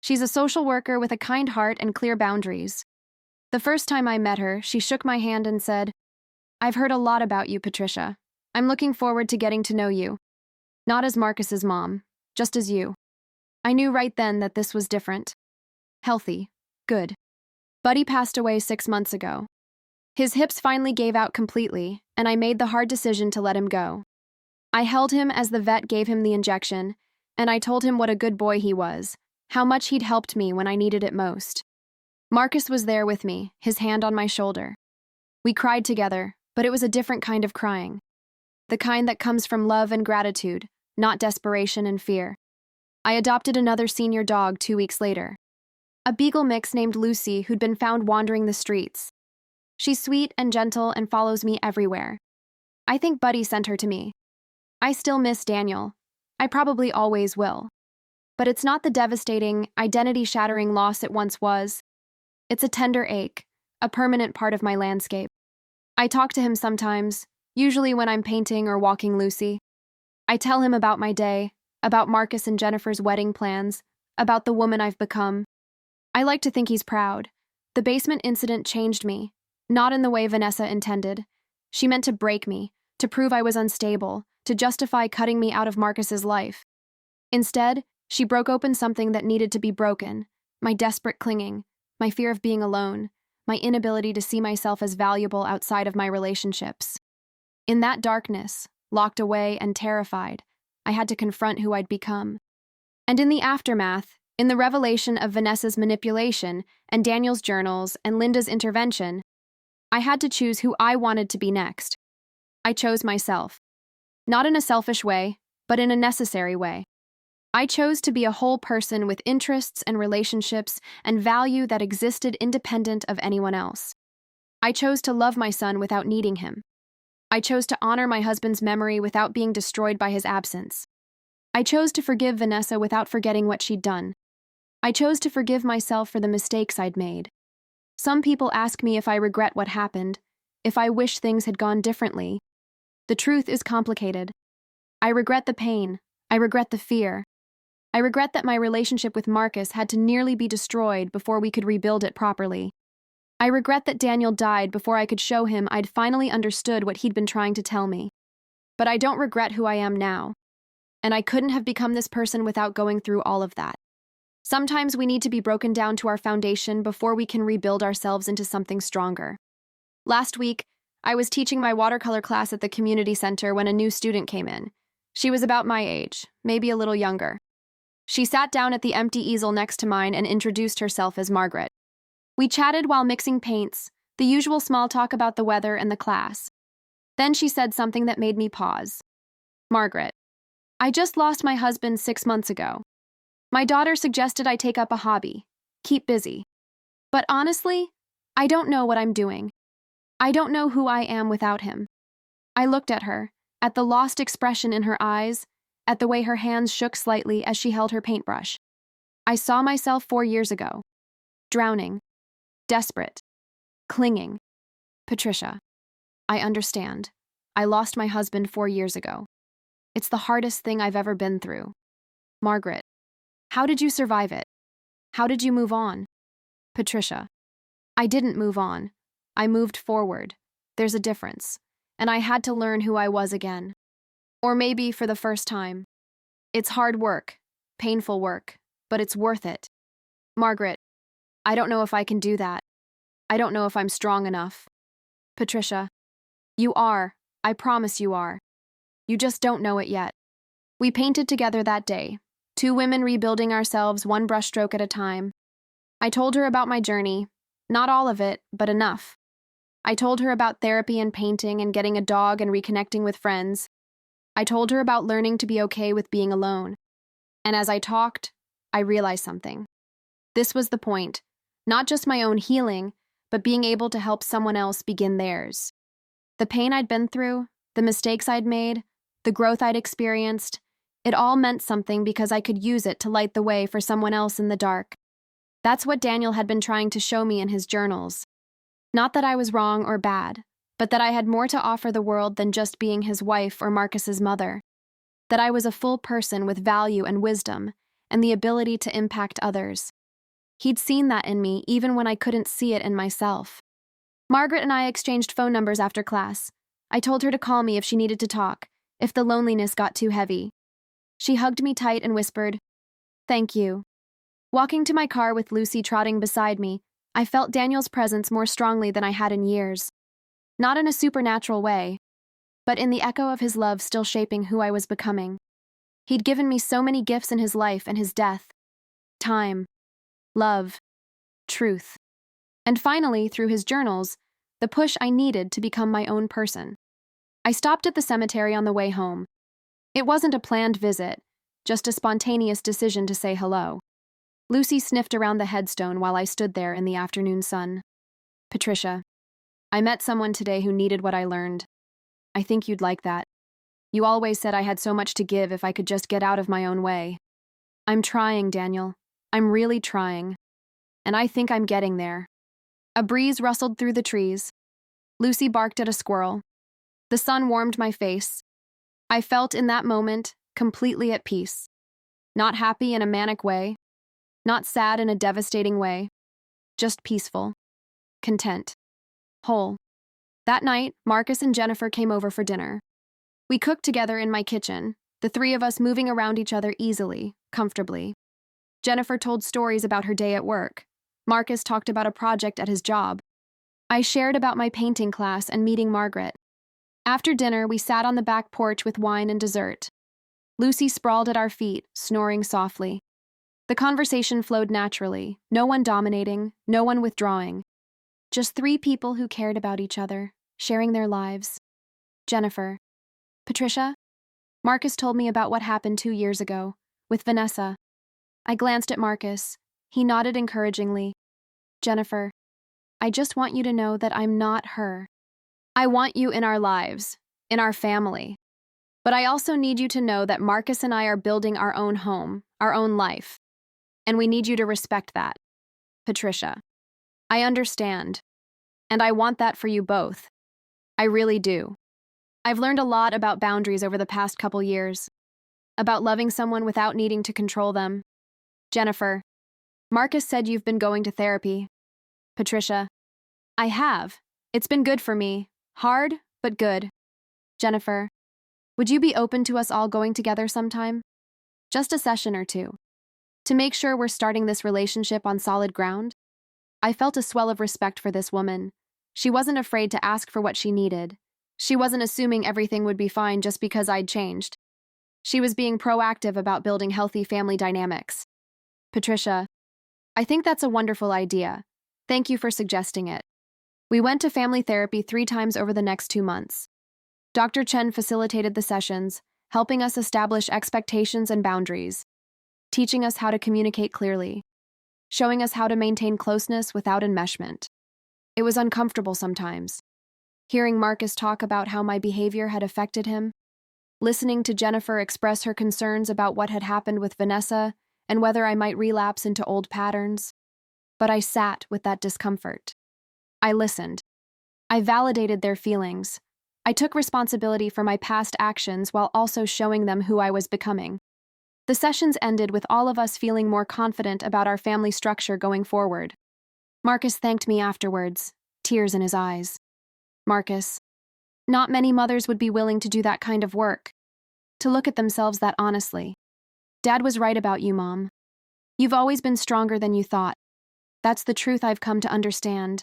She's a social worker with a kind heart and clear boundaries. The first time I met her, she shook my hand and said, "I've heard a lot about you, Patricia. I'm looking forward to getting to know you. Not as Marcus's mom, just as you." I knew right then that this was different. Healthy. Good. Buddy passed away 6 months ago. His hips finally gave out completely, and I made the hard decision to let him go. I held him as the vet gave him the injection, and I told him what a good boy he was, how much he'd helped me when I needed it most. Marcus was there with me, his hand on my shoulder. We cried together, but it was a different kind of crying. The kind that comes from love and gratitude, not desperation and fear. I adopted another senior dog 2 weeks later. A beagle mix named Lucy who'd been found wandering the streets. She's sweet and gentle and follows me everywhere. I think Buddy sent her to me. I still miss Daniel. I probably always will. But it's not the devastating, identity-shattering loss it once was. It's a tender ache, a permanent part of my landscape. I talk to him sometimes, usually when I'm painting or walking Lucy. I tell him about my day, about Marcus and Jennifer's wedding plans, about the woman I've become. I like to think he's proud. The basement incident changed me, not in the way Vanessa intended. She meant to break me, to prove I was unstable, to justify cutting me out of Marcus's life. Instead, she broke open something that needed to be broken, my desperate clinging, my fear of being alone, my inability to see myself as valuable outside of my relationships. In that darkness, locked away and terrified, I had to confront who I'd become. And in the aftermath, in the revelation of Vanessa's manipulation and Daniel's journals and Linda's intervention, I had to choose who I wanted to be next. I chose myself. Not in a selfish way, but in a necessary way. I chose to be a whole person with interests and relationships and value that existed independent of anyone else. I chose to love my son without needing him. I chose to honor my husband's memory without being destroyed by his absence. I chose to forgive Vanessa without forgetting what she'd done. I chose to forgive myself for the mistakes I'd made. Some people ask me if I regret what happened, if I wish things had gone differently. The truth is complicated. I regret the pain. I regret the fear. I regret that my relationship with Marcus had to nearly be destroyed before we could rebuild it properly. I regret that Daniel died before I could show him I'd finally understood what he'd been trying to tell me. But I don't regret who I am now. And I couldn't have become this person without going through all of that. Sometimes we need to be broken down to our foundation before we can rebuild ourselves into something stronger. Last week, I was teaching my watercolor class at the community center when a new student came in. She was about my age, maybe a little younger. She sat down at the empty easel next to mine and introduced herself as Margaret. We chatted while mixing paints, the usual small talk about the weather and the class. Then she said something that made me pause. "Margaret, I just lost my husband 6 months ago. My daughter suggested I take up a hobby, keep busy. But honestly, I don't know what I'm doing. I don't know who I am without him. I looked at her, at the lost expression in her eyes, at the way her hands shook slightly as she held her paintbrush. I saw myself 4 years ago. Drowning. Desperate. Clinging. Patricia. I understand. I lost my husband 4 years ago. It's the hardest thing I've ever been through. Margaret. How did you survive it? How did you move on? Patricia. I didn't move on. I moved forward. There's a difference. And I had to learn who I was again. Or maybe for the first time. It's hard work, painful work, but it's worth it. Margaret. I don't know if I can do that. I don't know if I'm strong enough. Patricia. You are. I promise you are. You just don't know it yet. We painted together that day, 2 women rebuilding ourselves one brushstroke at a time. I told her about my journey, not all of it, but enough. I told her about therapy and painting and getting a dog and reconnecting with friends. I told her about learning to be okay with being alone. And as I talked, I realized something. This was the point, not just my own healing, but being able to help someone else begin theirs. The pain I'd been through, the mistakes I'd made, the growth I'd experienced, it all meant something because I could use it to light the way for someone else in the dark. That's what Daniel had been trying to show me in his journals. Not that I was wrong or bad, but that I had more to offer the world than just being his wife or Marcus's mother. That I was a full person with value and wisdom, and the ability to impact others. He'd seen that in me even when I couldn't see it in myself. Margaret and I exchanged phone numbers after class. I told her to call me if she needed to talk, if the loneliness got too heavy. She hugged me tight and whispered, "Thank you." Walking to my car with Lucy trotting beside me, I felt Daniel's presence more strongly than I had in years. Not in a supernatural way, but in the echo of his love still shaping who I was becoming. He'd given me so many gifts in his life and his death. Time. Love. Truth. And finally, through his journals, the push I needed to become my own person. I stopped at the cemetery on the way home. It wasn't a planned visit, just a spontaneous decision to say hello. Lucy sniffed around the headstone while I stood there in the afternoon sun. Patricia, I met someone today who needed what I learned. I think you'd like that. You always said I had so much to give if I could just get out of my own way. I'm trying, Daniel. I'm really trying. And I think I'm getting there. A breeze rustled through the trees. Lucy barked at a squirrel. The sun warmed my face. I felt in that moment completely at peace. Not happy in a manic way. Not sad in a devastating way. Just peaceful. Content. Whole. That night, Marcus and Jennifer came over for dinner. We cooked together in my kitchen, the 3 of us moving around each other easily, comfortably. Jennifer told stories about her day at work. Marcus talked about a project at his job. I shared about my painting class and meeting Margaret. After dinner, we sat on the back porch with wine and dessert. Lucy sprawled at our feet, snoring softly. The conversation flowed naturally, no one dominating, no one withdrawing. Just 3 people who cared about each other, sharing their lives. Jennifer. Patricia? Marcus told me about what happened 2 years ago, with Vanessa. I glanced at Marcus. He nodded encouragingly. Jennifer, I just want you to know that I'm not her. I want you in our lives, in our family. But I also need you to know that Marcus and I are building our own home, our own life. And we need you to respect that. Patricia. I understand. And I want that for you both. I really do. I've learned a lot about boundaries over the past couple years. About loving someone without needing to control them. Jennifer. Marcus said you've been going to therapy. Patricia. I have. It's been good for me. Hard, but good. Jennifer. Would you be open to us all going together sometime? Just a session or 2. To make sure we're starting this relationship on solid ground? I felt a swell of respect for this woman. She wasn't afraid to ask for what she needed. She wasn't assuming everything would be fine just because I'd changed. She was being proactive about building healthy family dynamics. Patricia. I think that's a wonderful idea. Thank you for suggesting it. We went to family therapy 3 times over the next 2 months. Dr. Chen facilitated the sessions, helping us establish expectations and boundaries, teaching us how to communicate clearly, showing us how to maintain closeness without enmeshment. It was uncomfortable sometimes, hearing Marcus talk about how my behavior had affected him, listening to Jennifer express her concerns about what had happened with Vanessa and whether I might relapse into old patterns. But I sat with that discomfort. I listened. I validated their feelings. I took responsibility for my past actions while also showing them who I was becoming. The sessions ended with all of us feeling more confident about our family structure going forward. Marcus thanked me afterwards, tears in his eyes. Marcus, not many mothers would be willing to do that kind of work, to look at themselves that honestly. Dad was right about you, Mom. You've always been stronger than you thought. That's the truth I've come to understand.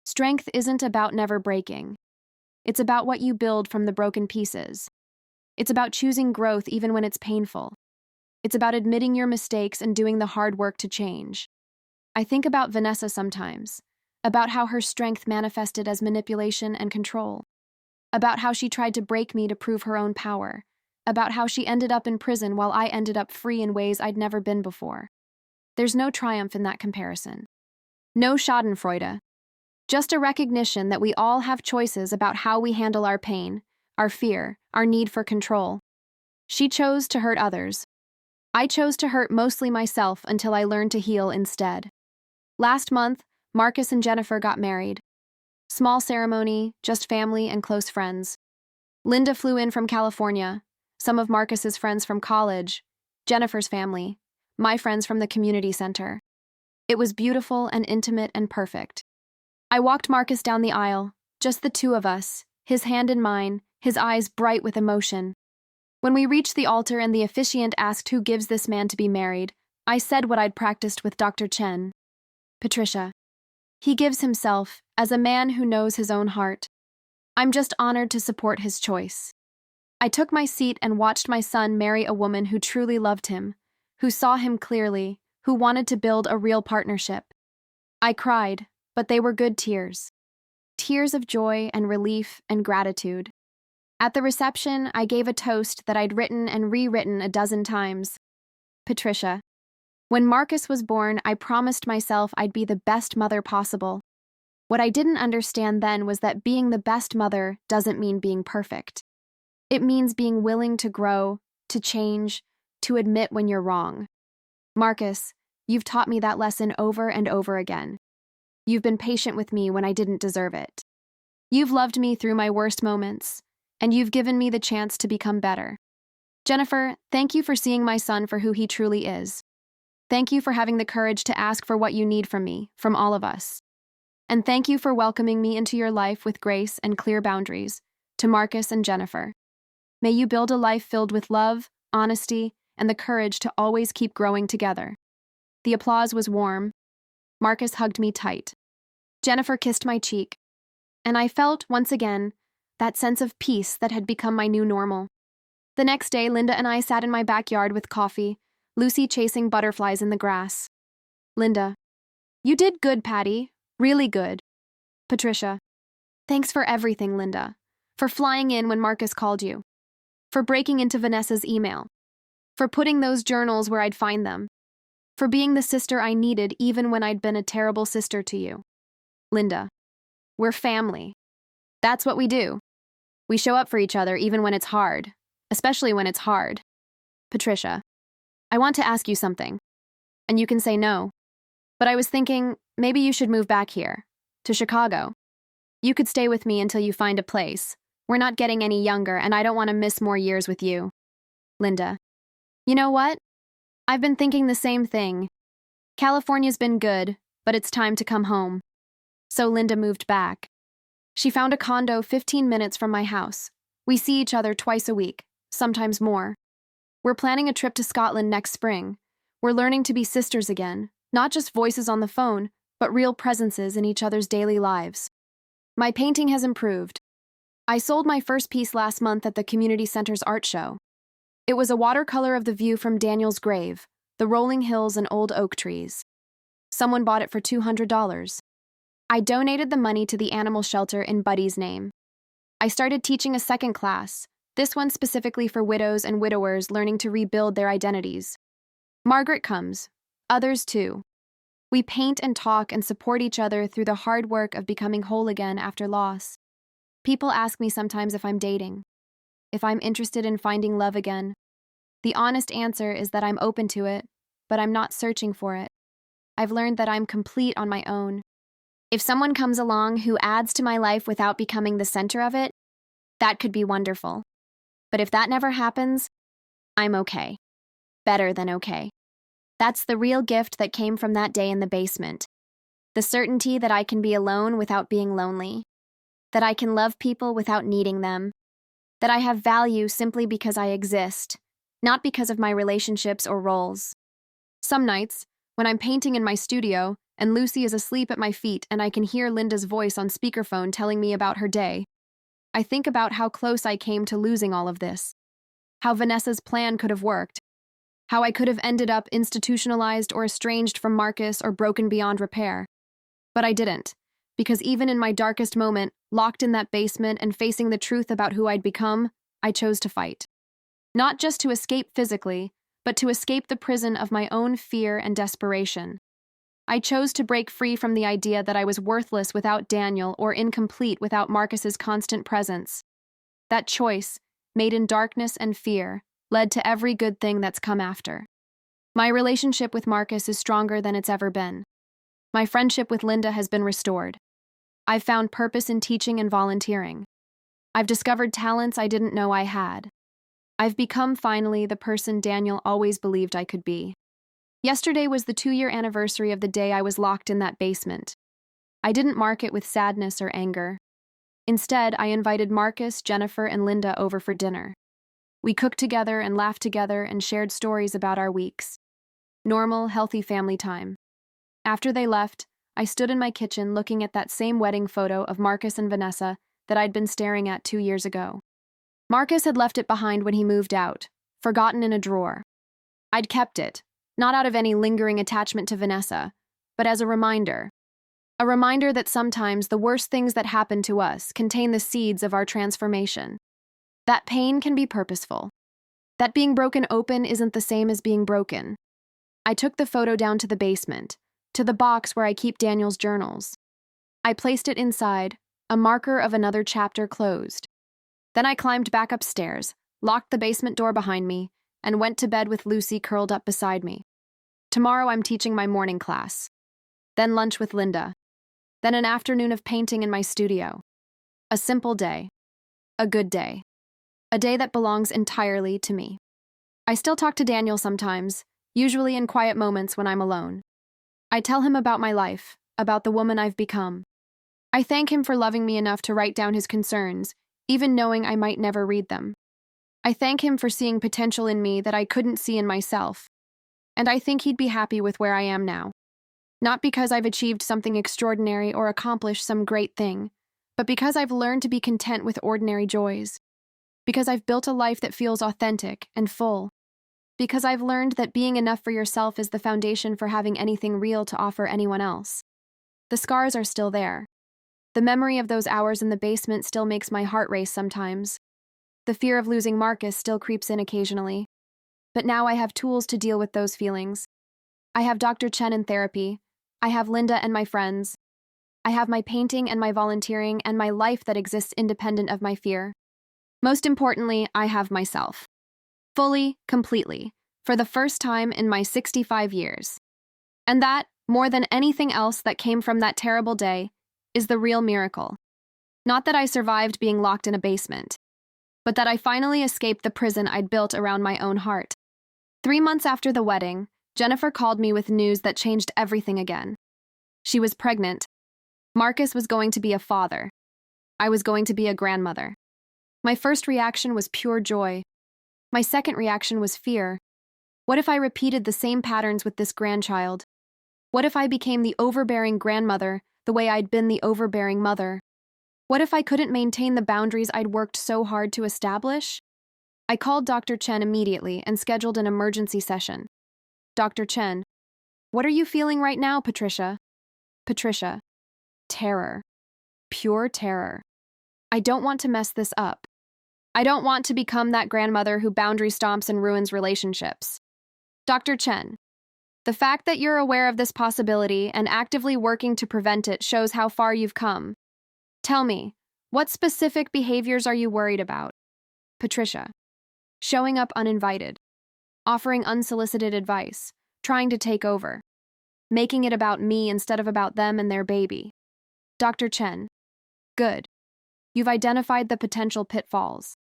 Strength isn't about never breaking. It's about what you build from the broken pieces. It's about choosing growth even when it's painful. It's about admitting your mistakes and doing the hard work to change. I think about Vanessa sometimes, about how her strength manifested as manipulation and control, about how she tried to break me to prove her own power, about how she ended up in prison while I ended up free in ways I'd never been before. There's no triumph in that comparison. No schadenfreude. Just a recognition that we all have choices about how we handle our pain, our fear, our need for control. She chose to hurt others. I chose to hurt mostly myself until I learned to heal instead. Last month, Marcus and Jennifer got married. Small ceremony, just family and close friends. Linda flew in from California, some of Marcus's friends from college, Jennifer's family, my friends from the community center. It was beautiful and intimate and perfect. I walked Marcus down the aisle, just the two of us, his hand in mine, his eyes bright with emotion. When we reached the altar and the officiant asked who gives this man to be married, I said what I'd practiced with Dr. Chen. Patricia. He gives himself, as a man who knows his own heart. I'm just honored to support his choice. I took my seat and watched my son marry a woman who truly loved him, who saw him clearly, who wanted to build a real partnership. I cried, but they were good tears. Tears of joy and relief and gratitude. At the reception, I gave a toast that I'd written and rewritten a dozen times. Patricia. When Marcus was born, I promised myself I'd be the best mother possible. What I didn't understand then was that being the best mother doesn't mean being perfect. It means being willing to grow, to change, to admit when you're wrong. Marcus, you've taught me that lesson over and over again. You've been patient with me when I didn't deserve it. You've loved me through my worst moments, and you've given me the chance to become better. Jennifer, thank you for seeing my son for who he truly is. Thank you for having the courage to ask for what you need from me, from all of us. And thank you for welcoming me into your life with grace and clear boundaries, to Marcus and Jennifer. May you build a life filled with love, honesty, and the courage to always keep growing together. The applause was warm. Marcus hugged me tight. Jennifer kissed my cheek. And I felt, once again, that sense of peace that had become my new normal. The next day, Linda and I sat in my backyard with coffee, Lucy chasing butterflies in the grass. Linda. You did good, Patty. Really good. Patricia. Thanks for everything, Linda. For flying in when Marcus called you. For breaking into Vanessa's email. For putting those journals where I'd find them. For being the sister I needed even when I'd been a terrible sister to you. Linda. We're family. That's what we do. We show up for each other even when it's hard, especially when it's hard. Patricia. I want to ask you something. And you can say no. But I was thinking, maybe you should move back here, to Chicago. You could stay with me until you find a place. We're not getting any younger, and I don't want to miss more years with you. Linda. You know what? I've been thinking the same thing. California's been good, but it's time to come home. So Linda moved back. She found a condo 15 minutes from my house. We see each other twice a week, sometimes more. We're planning a trip to Scotland next spring. We're learning to be sisters again, not just voices on the phone, but real presences in each other's daily lives. My painting has improved. I sold my first piece last month at the community center's art show. It was a watercolor of the view from Daniel's grave, the rolling hills and old oak trees. Someone bought it for $200. I donated the money to the animal shelter in Buddy's name. I started teaching a second class, This one specifically for widows and widowers learning to rebuild their identities. Margaret comes. Others too. We paint and talk and support each other through the hard work of becoming whole again after loss. People ask me sometimes if I'm dating, if I'm interested in finding love again. The honest answer is that I'm open to it, but I'm not searching for it. I've learned that I'm complete on my own. If someone comes along who adds to my life without becoming the center of it, that could be wonderful. But if that never happens, I'm okay. Better than okay. That's the real gift that came from that day in the basement. The certainty that I can be alone without being lonely. That I can love people without needing them. That I have value simply because I exist, not because of my relationships or roles. Some nights, when I'm painting in my studio and Lucy is asleep at my feet and I can hear Linda's voice on speakerphone telling me about her day, I think about how close I came to losing all of this. How Vanessa's plan could have worked. How I could have ended up institutionalized or estranged from Marcus or broken beyond repair. But I didn't, because even in my darkest moment, locked in that basement and facing the truth about who I'd become, I chose to fight. Not just to escape physically, but to escape the prison of my own fear and desperation. I chose to break free from the idea that I was worthless without Daniel or incomplete without Marcus's constant presence. That choice, made in darkness and fear, led to every good thing that's come after. My relationship with Marcus is stronger than it's ever been. My friendship with Linda has been restored. I've found purpose in teaching and volunteering. I've discovered talents I didn't know I had. I've become, finally, the person Daniel always believed I could be. Yesterday was the 2-year anniversary of the day I was locked in that basement. I didn't mark it with sadness or anger. Instead, I invited Marcus, Jennifer, and Linda over for dinner. We cooked together and laughed together and shared stories about our weeks. Normal, healthy family time. After they left, I stood in my kitchen looking at that same wedding photo of Marcus and Vanessa that I'd been staring at 2 years ago. Marcus had left it behind when he moved out, forgotten in a drawer. I'd kept it, not out of any lingering attachment to Vanessa, but as a reminder. A reminder that sometimes the worst things that happen to us contain the seeds of our transformation. That pain can be purposeful. That being broken open isn't the same as being broken. I took the photo down to the basement, to the box where I keep Daniel's journals. I placed it inside, a marker of another chapter closed. Then I climbed back upstairs, locked the basement door behind me, and went to bed with Lucy curled up beside me. Tomorrow I'm teaching my morning class. Then lunch with Linda. Then an afternoon of painting in my studio. A simple day. A good day. A day that belongs entirely to me. I still talk to Daniel sometimes, usually in quiet moments when I'm alone. I tell him about my life, about the woman I've become. I thank him for loving me enough to write down his concerns, even knowing I might never read them. I thank him for seeing potential in me that I couldn't see in myself. And I think he'd be happy with where I am now. Not because I've achieved something extraordinary or accomplished some great thing, but because I've learned to be content with ordinary joys. Because I've built a life that feels authentic and full. Because I've learned that being enough for yourself is the foundation for having anything real to offer anyone else. The scars are still there. The memory of those hours in the basement still makes my heart race sometimes. The fear of losing Marcus still creeps in occasionally. But now I have tools to deal with those feelings. I have Dr. Chen in therapy. I have Linda and my friends. I have my painting and my volunteering and my life that exists independent of my fear. Most importantly, I have myself. Fully, completely, for the first time in my 65 years. And that, more than anything else that came from that terrible day, is the real miracle. Not that I survived being locked in a basement, but that I finally escaped the prison I'd built around my own heart. 3 months after the wedding, Jennifer called me with news that changed everything again. She was pregnant. Marcus was going to be a father. I was going to be a grandmother. My first reaction was pure joy. My second reaction was fear. What if I repeated the same patterns with this grandchild? What if I became the overbearing grandmother the way I'd been the overbearing mother? What if I couldn't maintain the boundaries I'd worked so hard to establish? I called Dr. Chen immediately and scheduled an emergency session. Dr. Chen, what are you feeling right now, Patricia? Patricia, terror. Pure terror. I don't want to mess this up. I don't want to become that grandmother who boundary stomps and ruins relationships. Dr. Chen, the fact that you're aware of this possibility and actively working to prevent it shows how far you've come. Tell me, what specific behaviors are you worried about? Patricia, showing up uninvited, offering unsolicited advice, trying to take over, making it about me instead of about them and their baby. Dr. Chen, good. You've identified the potential pitfalls.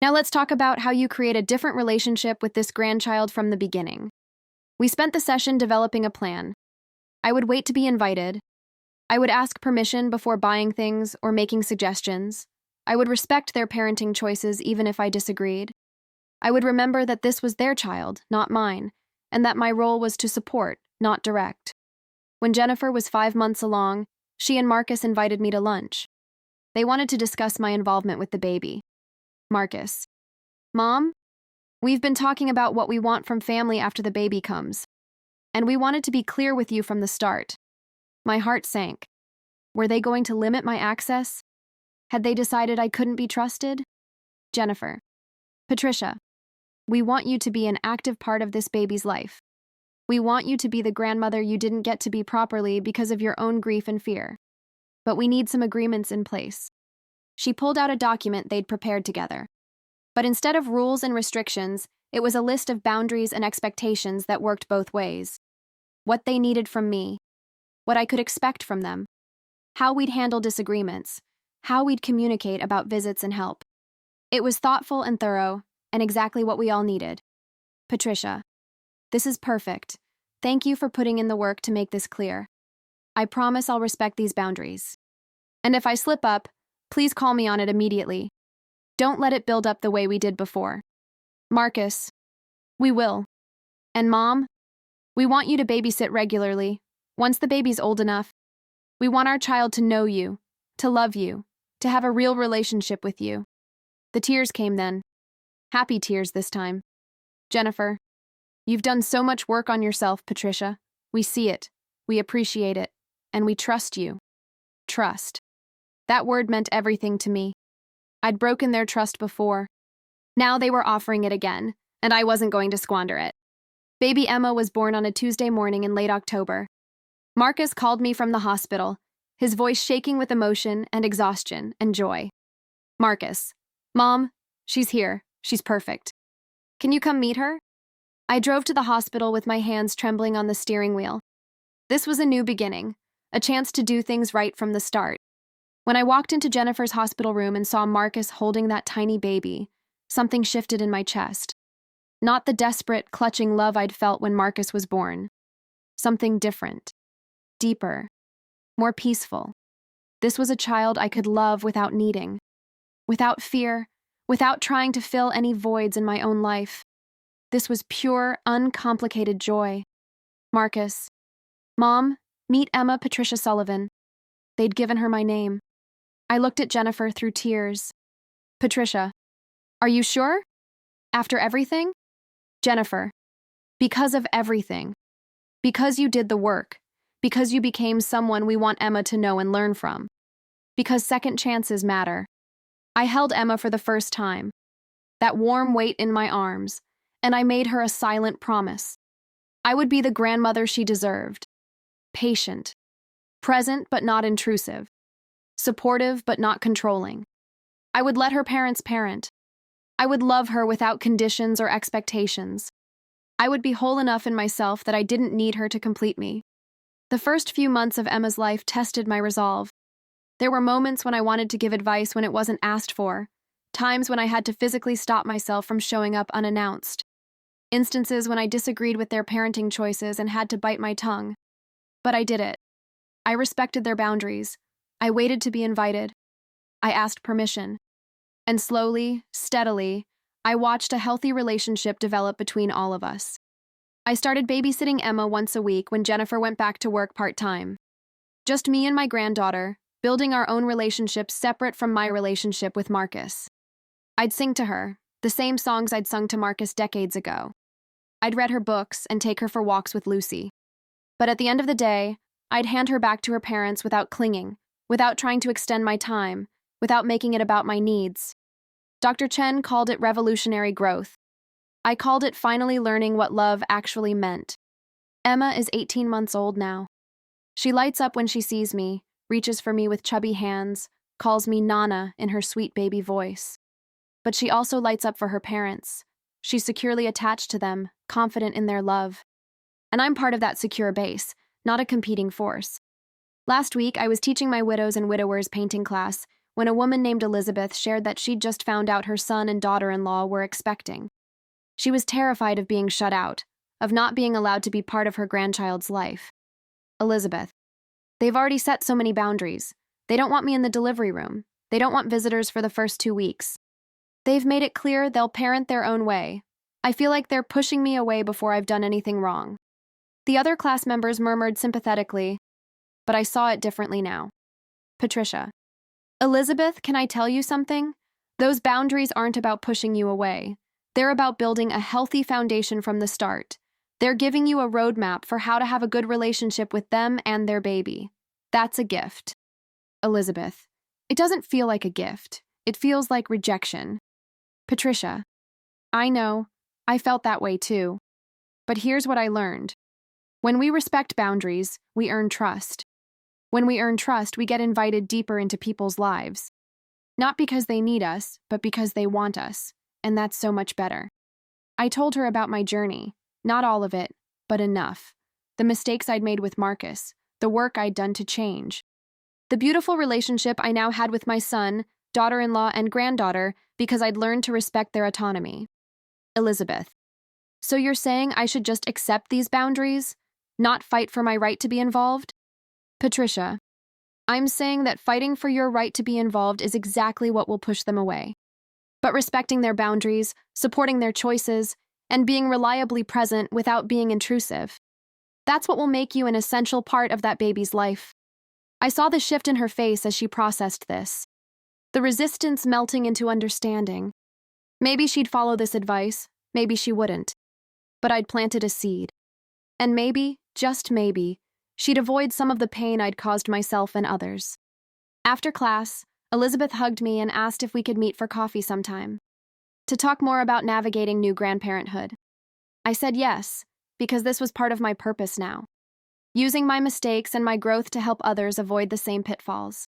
Now let's talk about how you create a different relationship with this grandchild from the beginning. We spent the session developing a plan. I would wait to be invited. I would ask permission before buying things or making suggestions. I would respect their parenting choices even if I disagreed. I would remember that this was their child, not mine, and that my role was to support, not direct. When Jennifer was 5 months along, she and Marcus invited me to lunch. They wanted to discuss my involvement with the baby. Marcus, Mom, we've been talking about what we want from family after the baby comes, and we wanted to be clear with you from the start. My heart sank. Were they going to limit my access? Had they decided I couldn't be trusted? Jennifer, Patricia, we want you to be an active part of this baby's life. We want you to be the grandmother you didn't get to be properly because of your own grief and fear. But we need some agreements in place. She pulled out a document they'd prepared together. But instead of rules and restrictions, it was a list of boundaries and expectations that worked both ways. What they needed from me, what I could expect from them, how we'd handle disagreements, how we'd communicate about visits and help. It was thoughtful and thorough, and exactly what we all needed. Patricia, this is perfect. Thank you for putting in the work to make this clear. I promise I'll respect these boundaries. And if I slip up, please call me on it immediately. Don't let it build up the way we did before. Marcus, we will. And Mom, we want you to babysit regularly. Once the baby's old enough, we want our child to know you, to love you, to have a real relationship with you. The tears came then. Happy tears this time. Jennifer, you've done so much work on yourself, Patricia. We see it, we appreciate it, and we trust you. Trust. That word meant everything to me. I'd broken their trust before. Now they were offering it again, and I wasn't going to squander it. Baby Emma was born on a Tuesday morning in late October. Marcus called me from the hospital, his voice shaking with emotion and exhaustion and joy. Marcus, Mom, she's here. She's perfect. Can you come meet her? I drove to the hospital with my hands trembling on the steering wheel. This was a new beginning, a chance to do things right from the start. When I walked into Jennifer's hospital room and saw Marcus holding that tiny baby, something shifted in my chest. Not the desperate, clutching love I'd felt when Marcus was born. Something different, deeper, more peaceful. This was a child I could love without needing, without fear, without trying to fill any voids in my own life. This was pure, uncomplicated joy. Marcus, Mom, meet Emma Patricia Sullivan. They'd given her my name. I looked at Jennifer through tears. Patricia, are you sure? After everything? Jennifer, because of everything. Because you did the work. Because you became someone we want Emma to know and learn from. Because second chances matter. I held Emma for the first time. That warm weight in my arms, and I made her a silent promise. I would be the grandmother she deserved. Patient. Present but not intrusive. Supportive but not controlling. I would let her parents parent. I would love her without conditions or expectations. I would be whole enough in myself that I didn't need her to complete me. The first few months of Emma's life tested my resolve. There were moments when I wanted to give advice when it wasn't asked for, times when I had to physically stop myself from showing up unannounced, instances when I disagreed with their parenting choices and had to bite my tongue. But I did it. I respected their boundaries. I waited to be invited. I asked permission. And slowly, steadily, I watched a healthy relationship develop between all of us. I started babysitting Emma once a week when Jennifer went back to work part-time. Just me and my granddaughter, building our own relationship separate from my relationship with Marcus. I'd sing to her, the same songs I'd sung to Marcus decades ago. I'd read her books and take her for walks with Lucy. But at the end of the day, I'd hand her back to her parents without clinging, without trying to extend my time, without making it about my needs. Dr. Chen called it revolutionary growth. I called it finally learning what love actually meant. Emma is 18 months old now. She lights up when she sees me, reaches for me with chubby hands, calls me Nana in her sweet baby voice. But she also lights up for her parents. She's securely attached to them, confident in their love. And I'm part of that secure base, not a competing force. Last week, I was teaching my widows and widowers painting class when a woman named Elizabeth shared that she'd just found out her son and daughter-in-law were expecting. She was terrified of being shut out, of not being allowed to be part of her grandchild's life. Elizabeth, they've already set so many boundaries. They don't want me in the delivery room. They don't want visitors for the first 2 weeks. They've made it clear they'll parent their own way. I feel like they're pushing me away before I've done anything wrong. The other class members murmured sympathetically, but I saw it differently now. Patricia, Elizabeth, can I tell you something? Those boundaries aren't about pushing you away. They're about building a healthy foundation from the start. They're giving you a roadmap for how to have a good relationship with them and their baby. That's a gift. Elizabeth, it doesn't feel like a gift. It feels like rejection. Patricia, I know. I felt that way too. But here's what I learned. When we respect boundaries, we earn trust. When we earn trust, we get invited deeper into people's lives. Not because they need us, but because they want us. And that's so much better. I told her about my journey. Not all of it, but enough. The mistakes I'd made with Marcus, the work I'd done to change. The beautiful relationship I now had with my son, daughter-in-law, and granddaughter because I'd learned to respect their autonomy. Elizabeth, so you're saying I should just accept these boundaries, not fight for my right to be involved? Patricia, I'm saying that fighting for your right to be involved is exactly what will push them away. But respecting their boundaries, supporting their choices, and being reliably present without being intrusive. That's what will make you an essential part of that baby's life. I saw the shift in her face as she processed this. The resistance melting into understanding. Maybe she'd follow this advice, maybe she wouldn't. But I'd planted a seed. And maybe, just maybe, she'd avoid some of the pain I'd caused myself and others. After class, Elizabeth hugged me and asked if we could meet for coffee sometime. To talk more about navigating new grandparenthood. I said yes, because this was part of my purpose now. Using my mistakes and my growth to help others avoid the same pitfalls.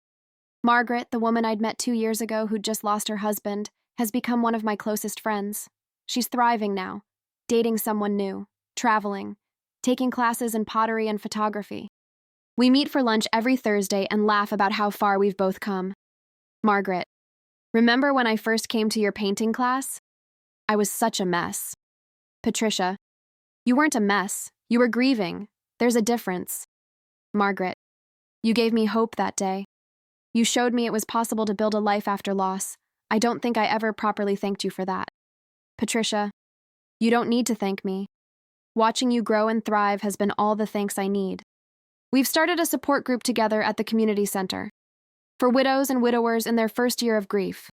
Margaret, the woman I'd met 2 years ago who'd just lost her husband, has become one of my closest friends. She's thriving now, dating someone new, traveling, taking classes in pottery and photography. We meet for lunch every Thursday and laugh about how far we've both come. Margaret, remember when I first came to your painting class? I was such a mess. Patricia, you weren't a mess. You were grieving. There's a difference. Margaret, you gave me hope that day. You showed me it was possible to build a life after loss. I don't think I ever properly thanked you for that. Patricia, you don't need to thank me. Watching you grow and thrive has been all the thanks I need. We've started a support group together at the community center for widows and widowers in their first year of grief.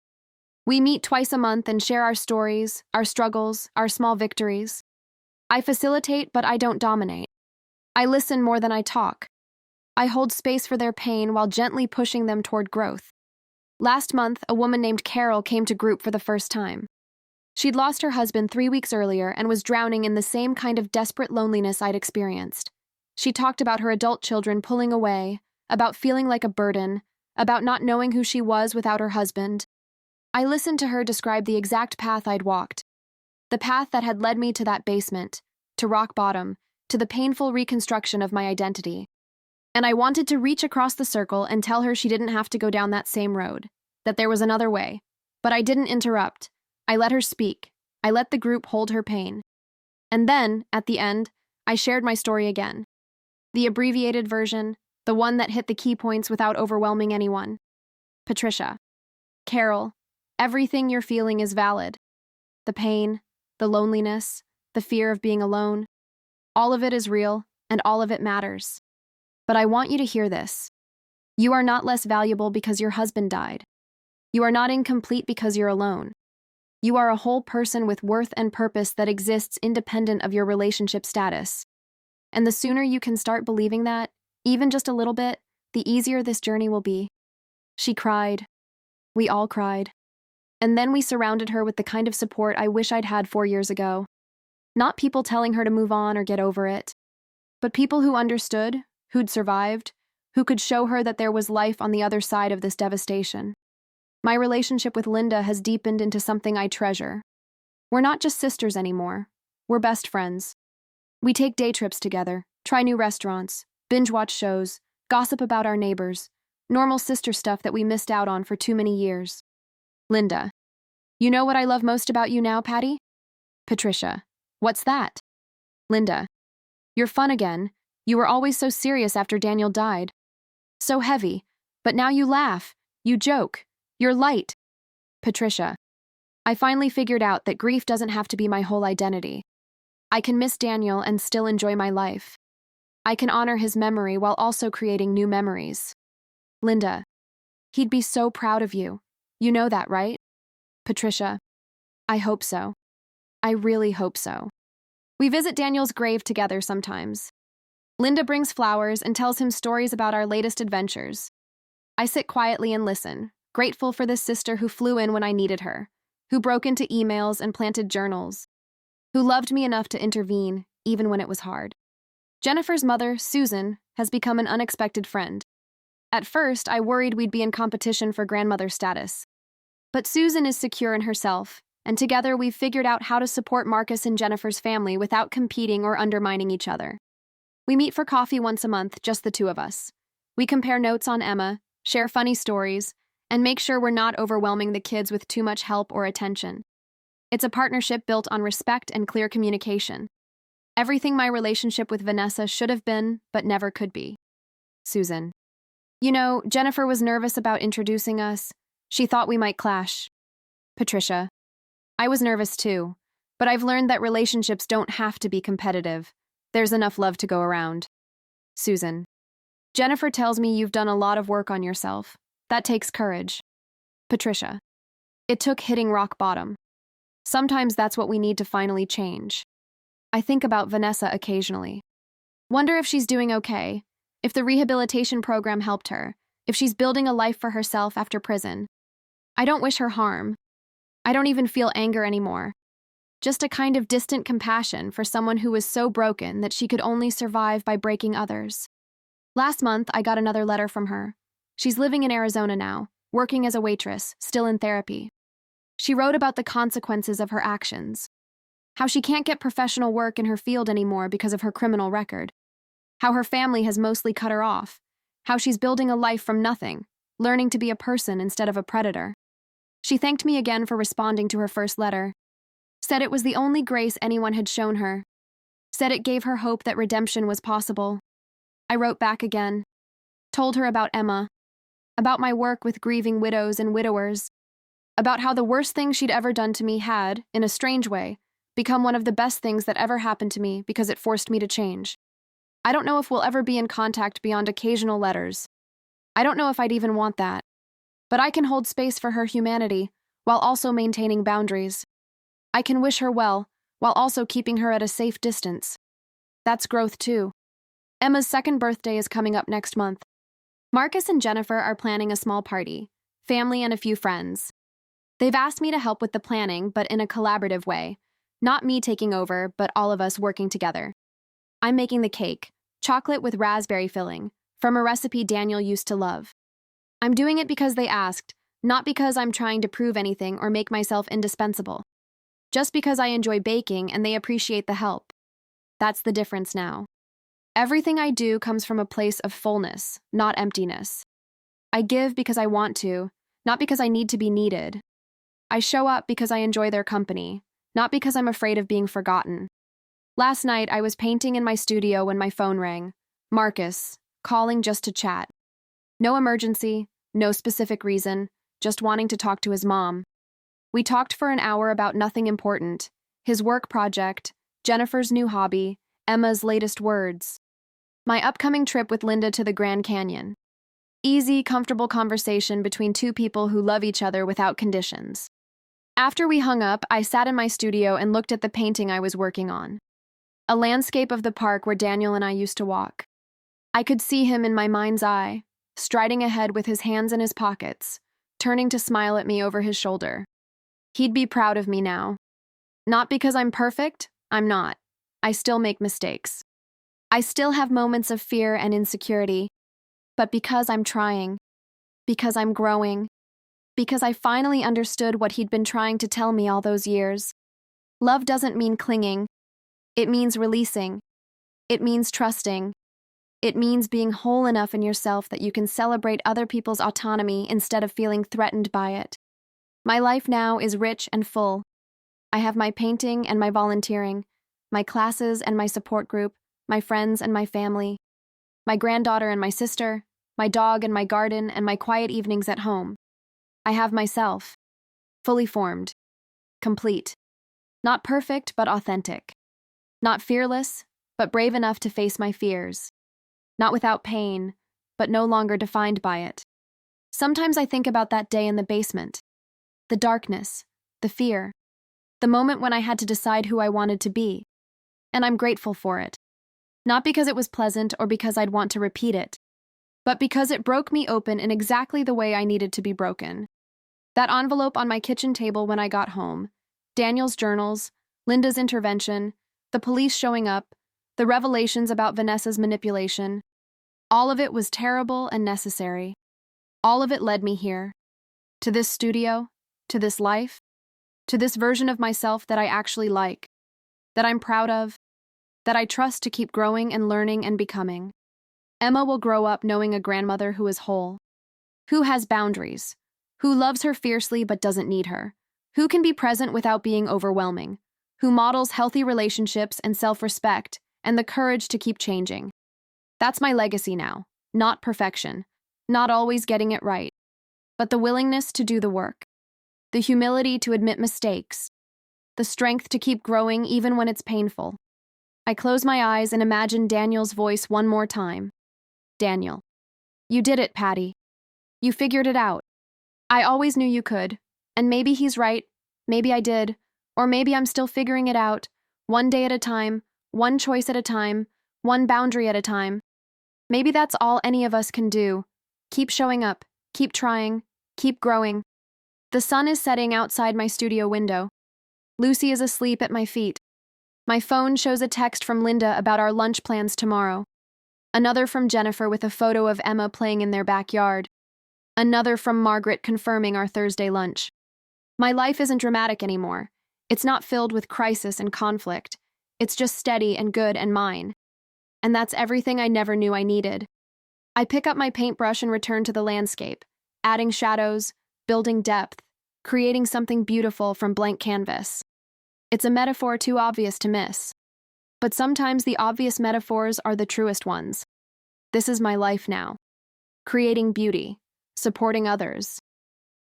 We meet twice a month and share our stories, our struggles, our small victories. I facilitate, but I don't dominate. I listen more than I talk. I hold space for their pain while gently pushing them toward growth. Last month, a woman named Carol came to group for the first time. She'd lost her husband 3 weeks earlier and was drowning in the same kind of desperate loneliness I'd experienced. She talked about her adult children pulling away, about feeling like a burden, about not knowing who she was without her husband. I listened to her describe the exact path I'd walked. The path that had led me to that basement, to rock bottom, to the painful reconstruction of my identity. And I wanted to reach across the circle and tell her she didn't have to go down that same road, that there was another way. But I didn't interrupt. I let her speak. I let the group hold her pain. And then, at the end, I shared my story again. The abbreviated version, the one that hit the key points without overwhelming anyone. Patricia, Carol, everything you're feeling is valid. The pain, the loneliness, the fear of being alone. All of it is real, and all of it matters. But I want you to hear this. You are not less valuable because your husband died. You are not incomplete because you're alone. You are a whole person with worth and purpose that exists independent of your relationship status. And the sooner you can start believing that, even just a little bit, the easier this journey will be. She cried. We all cried. And then we surrounded her with the kind of support I wish I'd had 4 years ago. Not people telling her to move on or get over it, but people who understood, who'd survived, who could show her that there was life on the other side of this devastation. My relationship with Linda has deepened into something I treasure. We're not just sisters anymore. We're best friends. We take day trips together, try new restaurants, binge watch shows, gossip about our neighbors, normal sister stuff that we missed out on for too many years. Linda. You know what I love most about you now, Patty? Patricia. What's that? Linda. You're fun again. You were always so serious after Daniel died. So heavy. But now you laugh. You joke. You're light. Patricia. I finally figured out that grief doesn't have to be my whole identity. I can miss Daniel and still enjoy my life. I can honor his memory while also creating new memories. Linda. He'd be so proud of you. You know that, right? Patricia. I hope so. I really hope so. We visit Daniel's grave together sometimes. Linda brings flowers and tells him stories about our latest adventures. I sit quietly and listen, grateful for this sister who flew in when I needed her, who broke into emails and planted journals, who loved me enough to intervene, even when it was hard. Jennifer's mother, Susan, has become an unexpected friend. At first, I worried we'd be in competition for grandmother status. But Susan is secure in herself, and together we've figured out how to support Marcus and Jennifer's family without competing or undermining each other. We meet for coffee once a month, just the two of us. We compare notes on Emma, share funny stories, and make sure we're not overwhelming the kids with too much help or attention. It's a partnership built on respect and clear communication. Everything my relationship with Vanessa should have been, but never could be. Susan. You know, Jennifer was nervous about introducing us. She thought we might clash. Patricia. I was nervous too, but I've learned that relationships don't have to be competitive. There's enough love to go around. Susan. Jennifer tells me you've done a lot of work on yourself. That takes courage. Patricia. It took hitting rock bottom. Sometimes that's what we need to finally change. I think about Vanessa occasionally. Wonder if she's doing okay, if the rehabilitation program helped her, if she's building a life for herself after prison. I don't wish her harm. I don't even feel anger anymore. Just a kind of distant compassion for someone who was so broken that she could only survive by breaking others. Last month, I got another letter from her. She's living in Arizona now, working as a waitress, still in therapy. She wrote about the consequences of her actions. How she can't get professional work in her field anymore because of her criminal record. How her family has mostly cut her off. How she's building a life from nothing, learning to be a person instead of a predator. She thanked me again for responding to her first letter. Said it was the only grace anyone had shown her. Said it gave her hope that redemption was possible. I wrote back again. Told her about Emma. About my work with grieving widows and widowers. About how the worst thing she'd ever done to me had, in a strange way, become one of the best things that ever happened to me because it forced me to change. I don't know if we'll ever be in contact beyond occasional letters. I don't know if I'd even want that. But I can hold space for her humanity while also maintaining boundaries. I can wish her well while also keeping her at a safe distance. That's growth too. Emma's second birthday is coming up next month. Marcus and Jennifer are planning a small party, family and a few friends. They've asked me to help with the planning, but in a collaborative way. Not me taking over, but all of us working together. I'm making the cake, chocolate with raspberry filling, from a recipe Daniel used to love. I'm doing it because they asked, not because I'm trying to prove anything or make myself indispensable. Just because I enjoy baking and they appreciate the help. That's the difference now. Everything I do comes from a place of fullness, not emptiness. I give because I want to, not because I need to be needed. I show up because I enjoy their company, not because I'm afraid of being forgotten. Last night, I was painting in my studio when my phone rang. Marcus, calling just to chat. No emergency, no specific reason, just wanting to talk to his mom. We talked for an hour about nothing important, his work project, Jennifer's new hobby, Emma's latest words. My upcoming trip with Linda to the Grand Canyon. Easy, comfortable conversation between two people who love each other without conditions. After we hung up, I sat in my studio and looked at the painting I was working on. A landscape of the park where Daniel and I used to walk. I could see him in my mind's eye, striding ahead with his hands in his pockets, turning to smile at me over his shoulder. He'd be proud of me now. Not because I'm perfect, I'm not. I still make mistakes. I still have moments of fear and insecurity, but because I'm trying, because I'm growing, because I finally understood what he'd been trying to tell me all those years. Love doesn't mean clinging. It means releasing. It means trusting. It means being whole enough in yourself that you can celebrate other people's autonomy instead of feeling threatened by it. My life now is rich and full. I have my painting and my volunteering, my classes and my support group, my friends and my family, my granddaughter and my sister, my dog and my garden, and my quiet evenings at home. I have myself, fully formed, complete. Not perfect, but authentic. Not fearless, but brave enough to face my fears. Not without pain, but no longer defined by it. Sometimes I think about that day in the basement. The darkness, the fear, the moment when I had to decide who I wanted to be. And I'm grateful for it. Not because it was pleasant or because I'd want to repeat it, but because it broke me open in exactly the way I needed to be broken. That envelope on my kitchen table when I got home, Daniel's journals, Linda's intervention, the police showing up, the revelations about Vanessa's manipulation, all of it was terrible and necessary. All of it led me here. To this studio, to this life, to this version of myself that I actually like, that I'm proud of, that I trust to keep growing and learning and becoming. Emma will grow up knowing a grandmother who is whole, who has boundaries, who loves her fiercely but doesn't need her, who can be present without being overwhelming, who models healthy relationships and self-respect and the courage to keep changing. That's my legacy now, not perfection, not always getting it right, but the willingness to do the work, the humility to admit mistakes, the strength to keep growing even when it's painful. I close my eyes and imagine Daniel's voice one more time. Daniel. You did it, Patty. You figured it out. I always knew you could, and maybe he's right, maybe I did, or maybe I'm still figuring it out, one day at a time, one choice at a time, one boundary at a time. Maybe that's all any of us can do. Keep showing up, keep trying, keep growing. The sun is setting outside my studio window. Lucy is asleep at my feet. My phone shows a text from Linda about our lunch plans tomorrow. Another from Jennifer with a photo of Emma playing in their backyard. Another from Margaret confirming our Thursday lunch. My life isn't dramatic anymore. It's not filled with crisis and conflict. It's just steady and good and mine. And that's everything I never knew I needed. I pick up my paintbrush and return to the landscape, adding shadows, building depth, creating something beautiful from blank canvas. It's a metaphor too obvious to miss. But sometimes the obvious metaphors are the truest ones. This is my life now. Creating beauty, supporting others,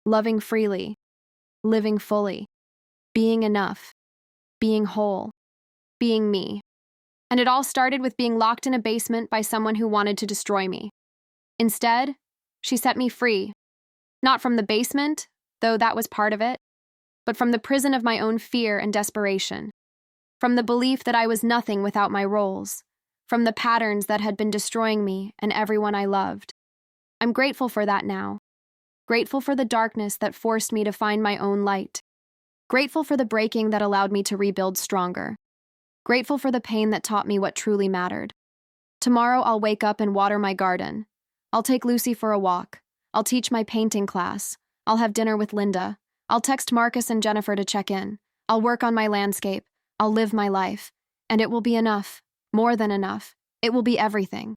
loving freely, living fully, being enough, being whole, being me. And it all started with being locked in a basement by someone who wanted to destroy me. Instead, she set me free. Not from the basement, though that was part of it, but from the prison of my own fear and desperation. From the belief that I was nothing without my roles. From the patterns that had been destroying me and everyone I loved. I'm grateful for that now. Grateful for the darkness that forced me to find my own light. Grateful for the breaking that allowed me to rebuild stronger. Grateful for the pain that taught me what truly mattered. Tomorrow I'll wake up and water my garden. I'll take Lucy for a walk. I'll teach my painting class. I'll have dinner with Linda. I'll text Marcus and Jennifer to check in. I'll work on my landscape. I'll live my life. And it will be enough. More than enough. It will be everything.